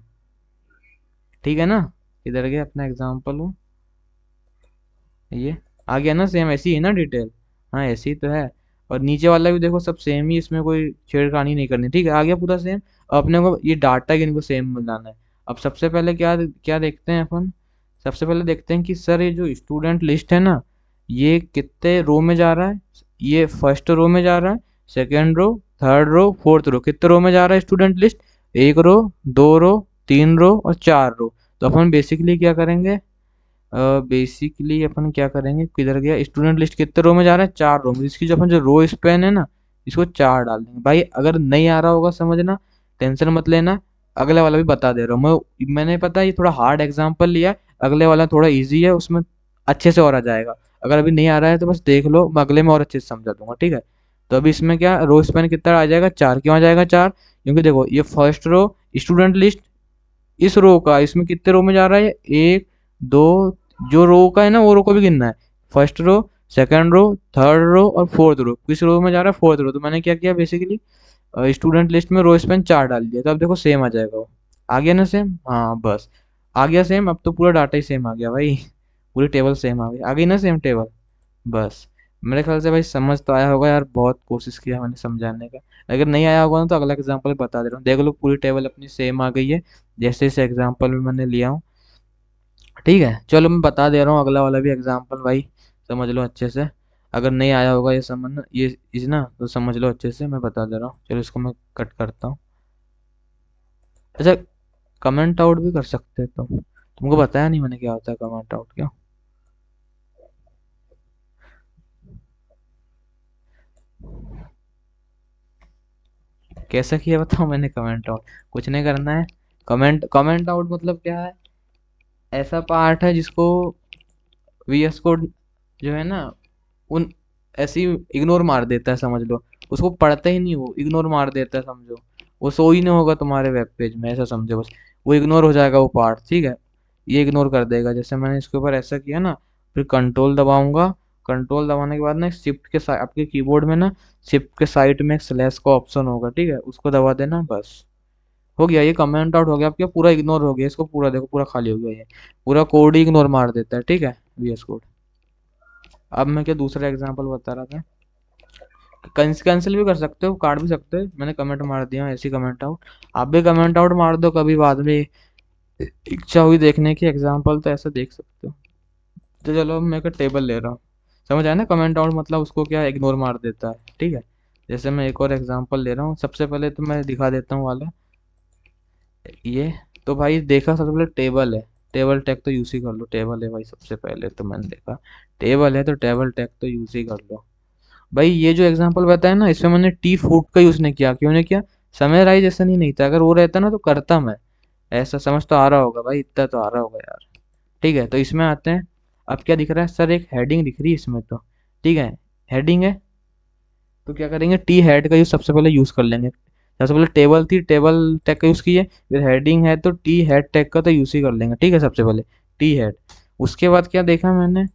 ठीक है ना। इधर गया अपना एग्जाम्पल हो, ये आ गया ना सेम, ऐसी है ना डिटेल, हाँ ऐसी तो है। और नीचे वाला भी देखो सब सेम ही, इसमें कोई छेड़खानी नहीं करनी, ठीक है, आ गया पूरा सेम। अपने को ये डाटा कि इनको सेम मिलाना है। अब सबसे पहले क्या क्या देखते हैं अपन, सबसे पहले देखते हैं कि सर ये जो स्टूडेंट लिस्ट है ना, ये कितने रो में जा रहा है। ये फर्स्ट रो में जा रहा है, second row, third row, fourth row, कितने रो में जा रहा है स्टूडेंट लिस्ट, एक रो, दो रो, तीन रो और चार रो। तो अपन बेसिकली क्या करेंगे, बेसिकली अपन क्या करेंगे, किधर गया स्टूडेंट लिस्ट, कितने रो में जा रहा है, चार रो में। इसकी जो अपन जो रो स्पेन है ना, इसको चार डाल देंगे भाई। अगर नहीं आ रहा होगा समझना, टेंशन मत लेना, अगले वाला भी बता दे रहा हूँ मैंने पता है ये थोड़ा हार्ड एग्जाम्पल लिया है, अगले वाला थोड़ा इजी है, उसमें अच्छे से और आ जाएगा। अगर अभी नहीं आ रहा है तो बस देख लो, मैं अगले में और अच्छे से समझा दूंगा, ठीक है। तो अभी इसमें क्या रो स्पेन कितना आ जाएगा, चार। क्यों आ जाएगा चार, क्योंकि देखो ये फर्स्ट रो स्टूडेंट लिस्ट, इस रो का इसमें कितने रो में जा रहा है, एक, दो, जो रो का है ना वो रो को भी गिनना है। First row, second row, third row और फोर्थ रो, किस रो में जा रहा है, फोर्थ रो। तो मैंने क्या किया बेसिकली, स्टूडेंट लिस्ट में रो स्पेन चार डाल दिया, तो अब देखो सेम आ जाएगा वो। आ गया ना सेम, हाँ बस आ गया सेम। अब तो पूरा डाटा ही सेम आ गया भाई, पूरी टेबल सेम आ गई, आ गई ना सेम टेबल। बस मेरे ख्याल से भाई समझ तो आया होगा यार, बहुत कोशिश किया मैंने समझाने का। अगर नहीं आया होगा ना तो अगला एग्जांपल बता दे रहा हूँ, देख लो पूरी टेबल अपनी सेम आ गई है, जैसे इस एग्जांपल में मैंने लिया हूँ। ठीक है चलो मैं बता दे रहा हूँ अगला वाला भी एग्जांपल भाई, समझ लो अच्छे से। अगर नहीं आया होगा ये समझना, ये इस ना तो समझ लो अच्छे से, मैं बता दे रहा हूँ। चलो इसको मैं कट करता हूँ। अच्छा, कमेंट आउट भी कर सकते हैं तुमको बताया नहीं मैंने क्या होता है कमेंट आउट, क्यों? कैसा किया बताओ मैंने कमेंट आउट, कुछ नहीं करना है। कमेंट आउट मतलब क्या है, ऐसा पार्ट है जिसको वीएस कोड जो है ना, उन ऐसे ही इग्नोर मार देता है, समझ लो। उसको पढ़ता ही नहीं, वो इग्नोर मार देता है, समझो। वो शो ही नहीं होगा तुम्हारे वेब पेज में, ऐसा समझो बस। वो इग्नोर हो जाएगा वो पार्ट, ठीक है। ये इग्नोर कर देगा। जैसे मैंने इसके ऊपर ऐसा किया ना, फिर कंट्रोल दबाऊंगा। कंट्रोल दबाने के बाद ना शिफ्ट के साइड आपके कीबोर्ड में ना, शिफ्ट के साइड में एक स्लैश का ऑप्शन होगा, ठीक है, उसको दबा देना बस। हो गया, ये कमेंट आउट हो गया आपका, पूरा इग्नोर हो गया। इसको पूरा देखो, पूरा खाली हो गया, ये पूरा कोड ही इग्नोर मार देता है, ठीक है, वीएस कोड। अब मैं क्या दूसरा एग्जांपल बता रहा था, कैंसिल भी कर सकते हो, काट भी सकते हो। मैंने कमेंट मार दिया ऐसी कमेंट आउट, आप भी कमेंट आउट मार दो कभी बाद में इच्छा हुई देखने की एग्जांपल, तो ऐसा देख सकते हो। तो चलो अब मैं एक टेबल ले रहा हूँ, समझ आया ना, कमेंट आउट मतलब उसको क्या इग्नोर मार देता है, ठीक है। जैसे मैं एक और एग्जांपल ले रहा हूँ, सबसे पहले तो मैं दिखा देता हूँ वाला ये। तो भाई देखा, सबसे पहले टेबल है, टेबल टैग तो यूज ही कर लो, टेबल है भाई सबसे पहले तो मैंने देखा, टेबल है तो टेबल टैग तो यूज ही कर लो। भाई ये जो एग्जांपल बताया ना, इसमें मैंने टी फूड का यूज नहीं किया, क्यों नहीं किया, समराइजेशन ही नहीं था, अगर वो रहता ना तो करता मैं। ऐसा समझ तो आ रहा होगा भाई, इतना तो आ रहा होगा यार। ठीक है, तो इसमें आते हैं। अब क्या दिख रहा है सर, एक हेडिंग दिख रही है इसमें तो, ठीक है, हेडिंग है। तो क्या करेंगे, टी हेड का यूज सबसे पहले यूज कर लेंगे। सबसे पहले टेबल थी, टेबल टैग का यूज किए, फिर हेडिंग है तो टी हेड टैग का तो यूज ही कर लेंगे, ठीक है, सबसे पहले टी हेड। उसके बाद क्या देखा मैंने,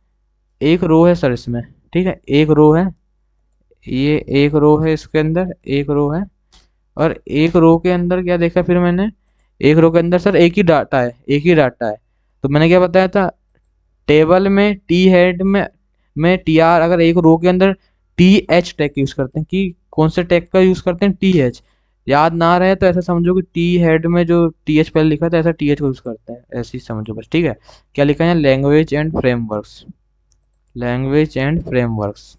एक रो है सर इसमें, ठीक है, एक रो है, ये एक रो है, इसके अंदर एक रो है। और एक रो के अंदर क्या देखा फिर मैंने, एक रो के अंदर सर एक ही डाटा है, एक ही डाटा है। तो मैंने क्या बताया था, टेबल में टी हेड में टी आर, अगर एक रो के अंदर टी एच टैग यूज करते हैं, कि कौन से टैग का यूज करते हैं, टी एच। याद ना रहे तो ऐसा समझो कि टी हेड में जो टी एच पहले लिखा था, ऐसा टी एच को यूज करते हैं, ऐसे ही समझो बस, ठीक है। क्या लिखा है, language and frameworks, language and frameworks.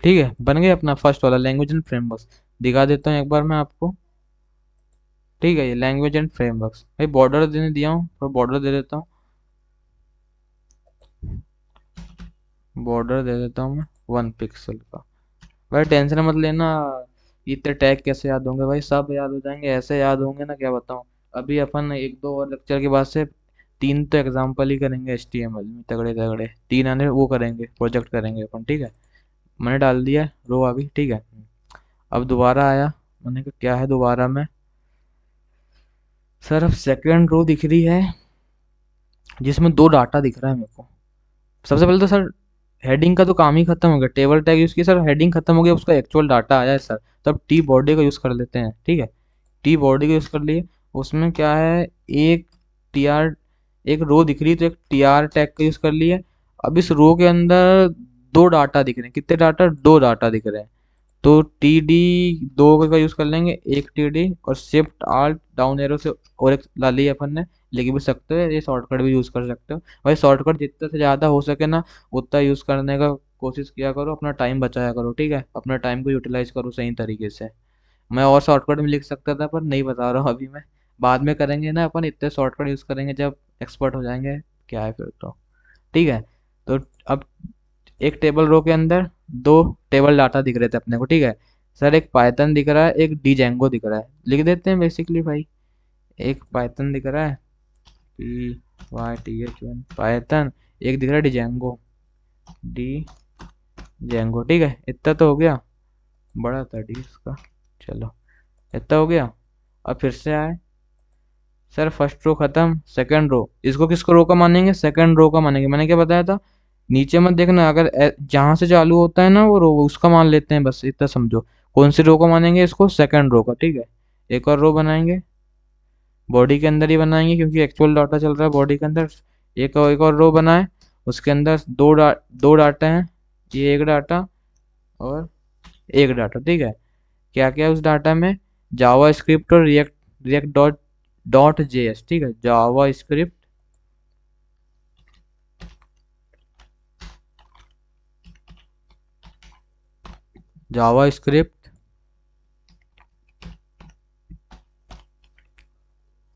ठीक है, बन गया अपना फर्स्ट वाला लैंग्वेज एंड फ्रेमवर्क्स। दिखा देता हूँ एक बार मैं आपको। ठीक है, ये लैंग्वेज एंड फ्रेमवर्क्स, भाई बॉर्डर देने दिया हूँ, थोड़ा बॉर्डर दे देता हूँ, बॉर्डर दे देता हूँ मैं 1 पिक्सल का। भाई टेंशन मत लेना, इतने टैग कैसे याद होंगे भाई, सब याद हो जाएंगे, ऐसे याद होंगे ना क्या बताऊँ। अभी अपन एक दो और लेक्चर के बाद से तीन तो एग्जाम्पल ही करेंगे HTML में, तगड़े तगड़े तीन आने वो करेंगे, प्रोजेक्ट करेंगे अपन, ठीक है। मैंने डाल दिया, रो आ गई, ठीक है। अब दोबारा आया, मैंने कहा क्या है दोबारा में, सर अब सेकेंड रो दिख रही है जिसमें दो डाटा दिख रहा है मेरे को। सबसे पहले तो सर हेडिंग का तो काम ही खत्म हो गया, टेबल टैग यूज़ किया सर, हेडिंग खत्म हो गया, उसका एक्चुअल डाटा आया है सर, तब टी बॉडी का यूज़ कर लेते हैं, ठीक है। टी बॉडी का यूज़ कर लिए, उसमें क्या है, एक टी आर, एक रो दिख रही है तो एक टी आर टैग का यूज़ कर लिए। अब इस रो के अंदर दो डाटा दिख रहे हैं, कितने डाटा, दो डाटा दिख रहे हैं, तो टी डी दो का यूज़ कर लेंगे, एक टी डी और शिफ्ट आल्ट डाउन एरो से और एक ला लिया अपन ने, लिख भी सकते हो, ये शॉर्टकट भी यूज़ कर सकते हो भाई। शॉर्टकट जितना से ज़्यादा हो सके ना उतना यूज़ करने का कोशिश किया करो, अपना टाइम बचाया करो, ठीक है, अपना टाइम को यूटिलाइज करो सही तरीके से। मैं और शॉर्टकट में लिख सकता था पर नहीं बता रहा हूँ अभी मैं, बाद में करेंगे ना अपन, इतने शॉर्टकट यूज़ करेंगे जब एक्सपर्ट हो जाएंगे, क्या है फिर तो, ठीक है। तो अब एक टेबल रो के अंदर दो टेबल डाटा दिख रहे थे अपने को, ठीक है सर, एक पाइथन दिख रहा है, एक डीजेंगो दिख रहा है, लिख देते हैं बेसिकली भाई। एक पाइथन दिख रहा है, P Y T H N Python, एक दिख रहा है डिजेंगो, डी जेंगो, ठीक है, इतना तो हो गया, बड़ा था डी इसका, चलो इतना हो गया। अब फिर से आए, सर फर्स्ट रो खत्म, सेकंड रो, इसको किसको रो का मानेंगे, सेकंड रो का मानेंगे, मैंने क्या बताया था, नीचे मत देखना, अगर जहां से चालू होता है ना वो रो उसका मान लेते हैं, बस इतना समझो। कौन सी रो का मानेंगे इसको, सेकंड रो का, ठीक है। एक और रो बनाएंगे, बॉडी के अंदर ही बनाएंगे क्योंकि एक्चुअल डाटा चल रहा है बॉडी के अंदर। एक और रो बनाए, उसके अंदर दो डाटा हैं, ये एक डाटा और एक डाटा, ठीक है। क्या क्या है उस डाटा में, जावा स्क्रिप्ट और react, react dot dot JS, ठीक है, जावा स्क्रिप्ट, जावा स्क्रिप्ट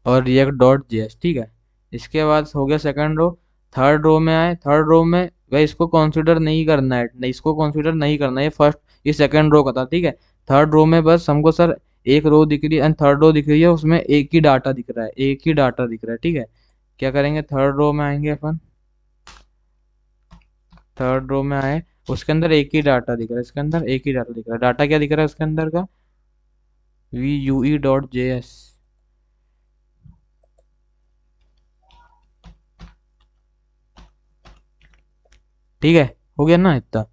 और रिएक्ट डॉट जेएस, ठीक है। इसके बाद हो गया सेकंड रो। थर्ड रो में आए, थर्ड रो में भाई इसको कंसीडर नहीं करना है, नहीं इसको कंसीडर नहीं करना है, ये फर्स्ट, ये सेकंड रो का था, ठीक है। थर्ड रो में बस हमको सर एक रो दिख रही है एंड थर्ड रो दिख रही है, उसमें एक ही डाटा दिख रहा है, एक ही डाटा दिख रहा है, ठीक है। क्या करेंगे, थर्ड रो में आएंगे अपन, थर्ड रो में आए, उसके अंदर एक ही डाटा दिख रहा है, इसके अंदर एक ही डाटा दिख रहा है, डाटा क्या दिख रहा है उसके अंदर का, V U E dot J S, ठीक है, हो गया ना इतना,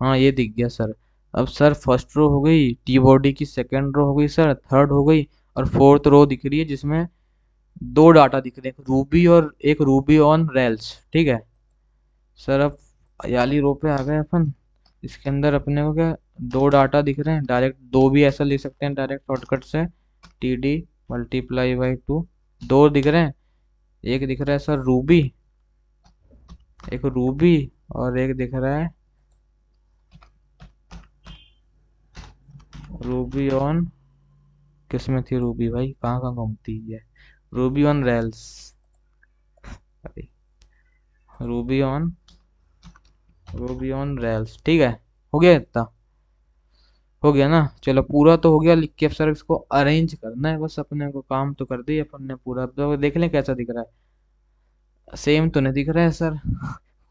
हाँ ये दिख गया सर। अब सर फर्स्ट रो हो गई, टी बॉडी की सेकंड रो हो गई सर, थर्ड हो गई, और फोर्थ रो दिख रही है जिसमें दो डाटा दिख रहे हैं, रूबी और एक रूबी ऑन रेल्स, ठीक है। सर अब याली रो पे आ गए अपन, इसके अंदर अपने को क्या, दो डाटा दिख रहे हैं, डायरेक्ट दो भी ऐसा लिख सकते हैं डायरेक्ट शॉर्टकट से, T D multiply by two, दो दिख रहे हैं, एक दिख रहा है सर रूबी, एक रूबी, और एक दिख रहा है रूबी ऑन, किसमें थी रूबी भाई, कहाँ कहाँ घूमती है, Ruby on rails, Ruby on, Ruby on rails, ठीक है। हो गया इतना, हो गया ना, चलो पूरा तो हो गया लिख के, अब सर इसको अरेंज करना है बस, अपने को काम तो कर दिया अपन ने पूरा, तो देख लें कैसा दिख रहा है, सेम तो नहीं दिख रहा है सर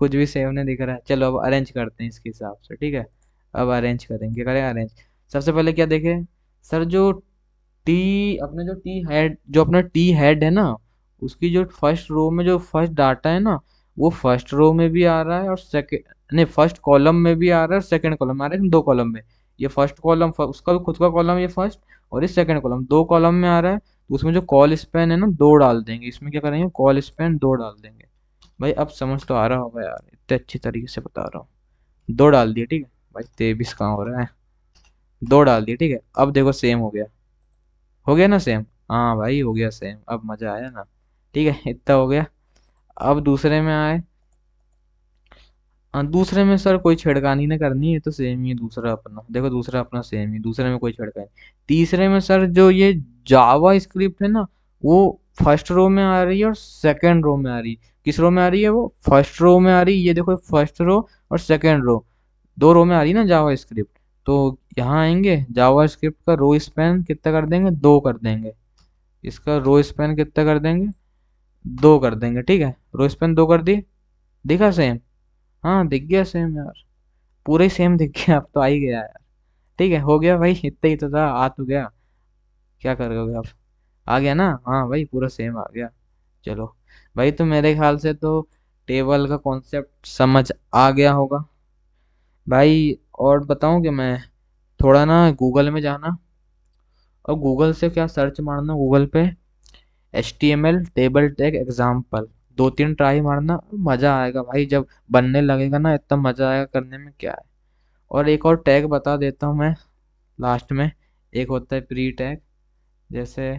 कुछ भी सेम नहीं दिख रहा है, चलो अब अरेंज करते हैं इसके हिसाब से, ठीक है। अब अरेंज करेंगे, करें अरेंज। सबसे पहले क्या देखें सर, जो टी अपने जो टी हेड, जो अपना टी हेड है ना, उसकी जो फर्स्ट रो में जो फर्स्ट डाटा है ना, वो फर्स्ट रो में भी आ रहा है और सेकंड, नहीं फर्स्ट कॉलम में भी आ रहा है और सेकंड कॉलम में आ रहा है, दो कॉलम में, ये फर्स्ट कॉलम उसका भी खुद का कॉलम, ये फर्स्ट, और ये सेकंड कॉलम, दो कॉलम में आ रहा है, तो उसमें जो कॉल स्पैन है ना दो डाल देंगे, इसमें क्या करेंगे, कॉल स्पैन दो डाल देंगे। भाई अब समझ तो आ रहा होगा यार, इतने अच्छी तरीके से बता रहा हूँ, दो डाल दिए, ठीक है भाई, 23 कहाँ हो रहा है, दो डाल दिए, ठीक है। अब देखो सेम हो गया, हो गया ना सेम, हाँ भाई हो गया सेम, अब मजा आया ना, ठीक है इतना हो गया। अब दूसरे में आए, हाँ दूसरे में सर कोई छेड़खानी नहीं करनी है, तो सेम ही है दूसरा अपना, देखो दूसरा अपना सेम ही, दूसरे में कोई छेड़खानी। तीसरे में सर जो ये जावा स्क्रिप्ट है ना, वो फर्स्ट रो में आ रही है और सेकंड रो में आ रही है, किस रो में आ रही है, वो फर्स्ट रो में आ रही है, ये देखो फर्स्ट रो और सेकंड रो, दो रो में आ रही है ना जावा स्क्रिप्ट, तो यहाँ आएंगे, जावा स्क्रिप्ट का रो स्पैन कितना कर देंगे, दो कर देंगे, इसका रो स्पैन कितना कर देंगे, दो कर देंगे, ठीक है, रो स्पैन दो कर दी, दिखा सेम, हाँ दिख गया सेम यार, पूरा ही सेम दिख गया, अब तो आ ही गया यार, ठीक है हो गया भाई, इतना ही तो था, आ तो गया, क्या करोगे अब, आ गया ना, हाँ भाई पूरा सेम आ गया। चलो भाई, तो मेरे ख्याल से तो टेबल का कॉन्सेप्ट समझ आ गया होगा, भाई और बताऊं कि मैं थोड़ा ना गूगल में जाना, और गूगल से क्या सर्च मारना गूगल पे, HTML table tag example, 2-3 try मारना, मजा आएगा भाई जब बनने लगेगा ना, इतना मजा आएगा करने में क्या है। और एक और टैग बता देता हूँ मैं लास्ट में, एक होता है प्री टैग। जैसे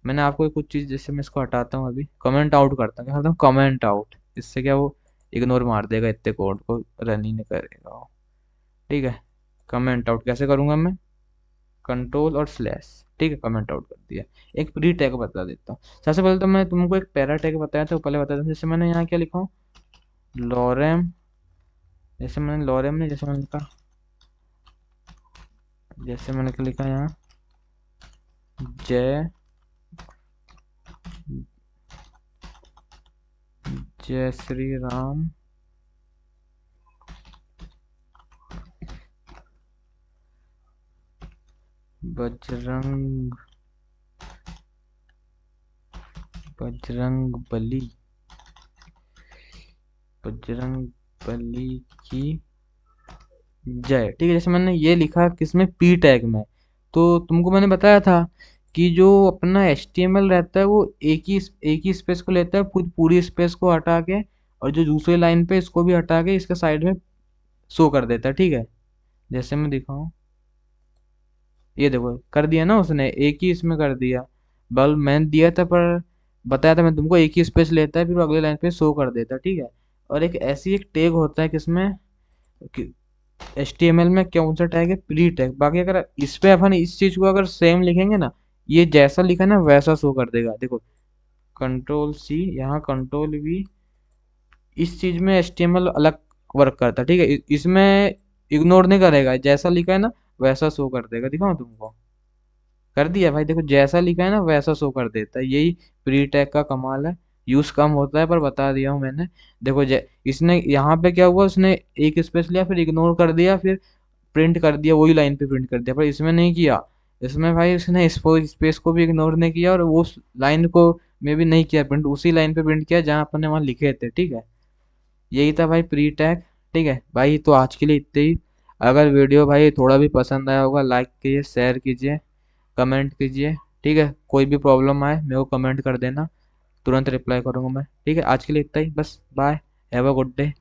मैंने आपको कुछ चीज़, जैसे मैं इसको हटाता हूँ, अभी कमेंट आउट करता हूँ, क्या करता हूँ कमेंट आउट, इससे क्या वो इग्नोर मार देगा, इतने कोड को रन ही नहीं करेगा वो। ठीक है, कमेंट आउट कैसे करूँगा मैं, कंट्रोल और स्लैश, ठीक है कमेंट आउट कर दिया। एक प्री टैग बता देता हूँ। सबसे पहले तो मैं तुमको एक पैरा टैग बताया था, वो पहले बता देता हूँ। जैसे मैंने यहाँ क्या लिखा हूँ, लॉरेम, जैसे मैंने लॉरेम ने, जैसे मैंने लिखा, जैसे मैंने क्या लिखा यहाँ, जय जय श्री राम बजरंग बजरंग बली, बजरंग बली की जय। ठीक है, जैसे मैंने ये लिखा किसमें, पी टैग में। तो तुमको मैंने बताया था कि जो अपना HTML रहता है वो एक ही स्पेस को लेता है, पूरी स्पेस को हटा के, और जो दूसरी लाइन पे इसको भी हटा के इसके साइड में शो कर देता है। ठीक है, जैसे मैं दिखाऊं, ये देखो कर दिया ना उसने, एक ही इसमें कर दिया। बल्ब मैंने दिया था पर बताया था मैं तुमको, एक ही स्पेस लेता है फिर वो अगले लाइन पे शो कर देता है। ठीक है, और एक ऐसी एक टैग होता है किसमें, HTML में कौन सा टैग है, प्री टैग। बाकी अगर इस पे अपन इस चीज को अगर सेम लिखेंगे ना, ये जैसा लिखा है ना वैसा शो कर देगा। देखो कंट्रोल C, यहाँ कंट्रोल V, इस चीज में HTML अलग वर्क करता है। ठीक है, इसमें इग्नोर नहीं करेगा, जैसा लिखा है ना वैसा शो कर देगा। दिखाओ तुमको, कर दिया भाई, देखो जैसा लिखा है ना वैसा शो कर देता है। यही प्री टैग का कमाल है। यूज कम होता है पर बता दिया हूँ मैंने। देखो इसने यहाँ पे क्या हुआ, उसने एक स्पेस लिया फिर इग्नोर कर दिया, फिर प्रिंट कर दिया, वही लाइन पे प्रिंट कर दिया, पर इसमें नहीं किया। इसमें भाई उसने स्पेस को भी इग्नोर नहीं किया, और वो लाइन को में भी नहीं किया प्रिंट, उसी लाइन पे प्रिंट किया जहाँ अपन ने वहाँ लिखे थे। ठीक है, यही था भाई प्री टैग। ठीक है भाई, तो आज के लिए इतने ही। अगर वीडियो भाई थोड़ा भी पसंद आया होगा, लाइक कीजिए, शेयर कीजिए, कमेंट कीजिए। ठीक है, कोई भी प्रॉब्लम आए मेरे को कमेंट कर देना, तुरंत रिप्लाई करूंगा मैं। ठीक है, आज के लिए इतना ही बस, bye, have a good day.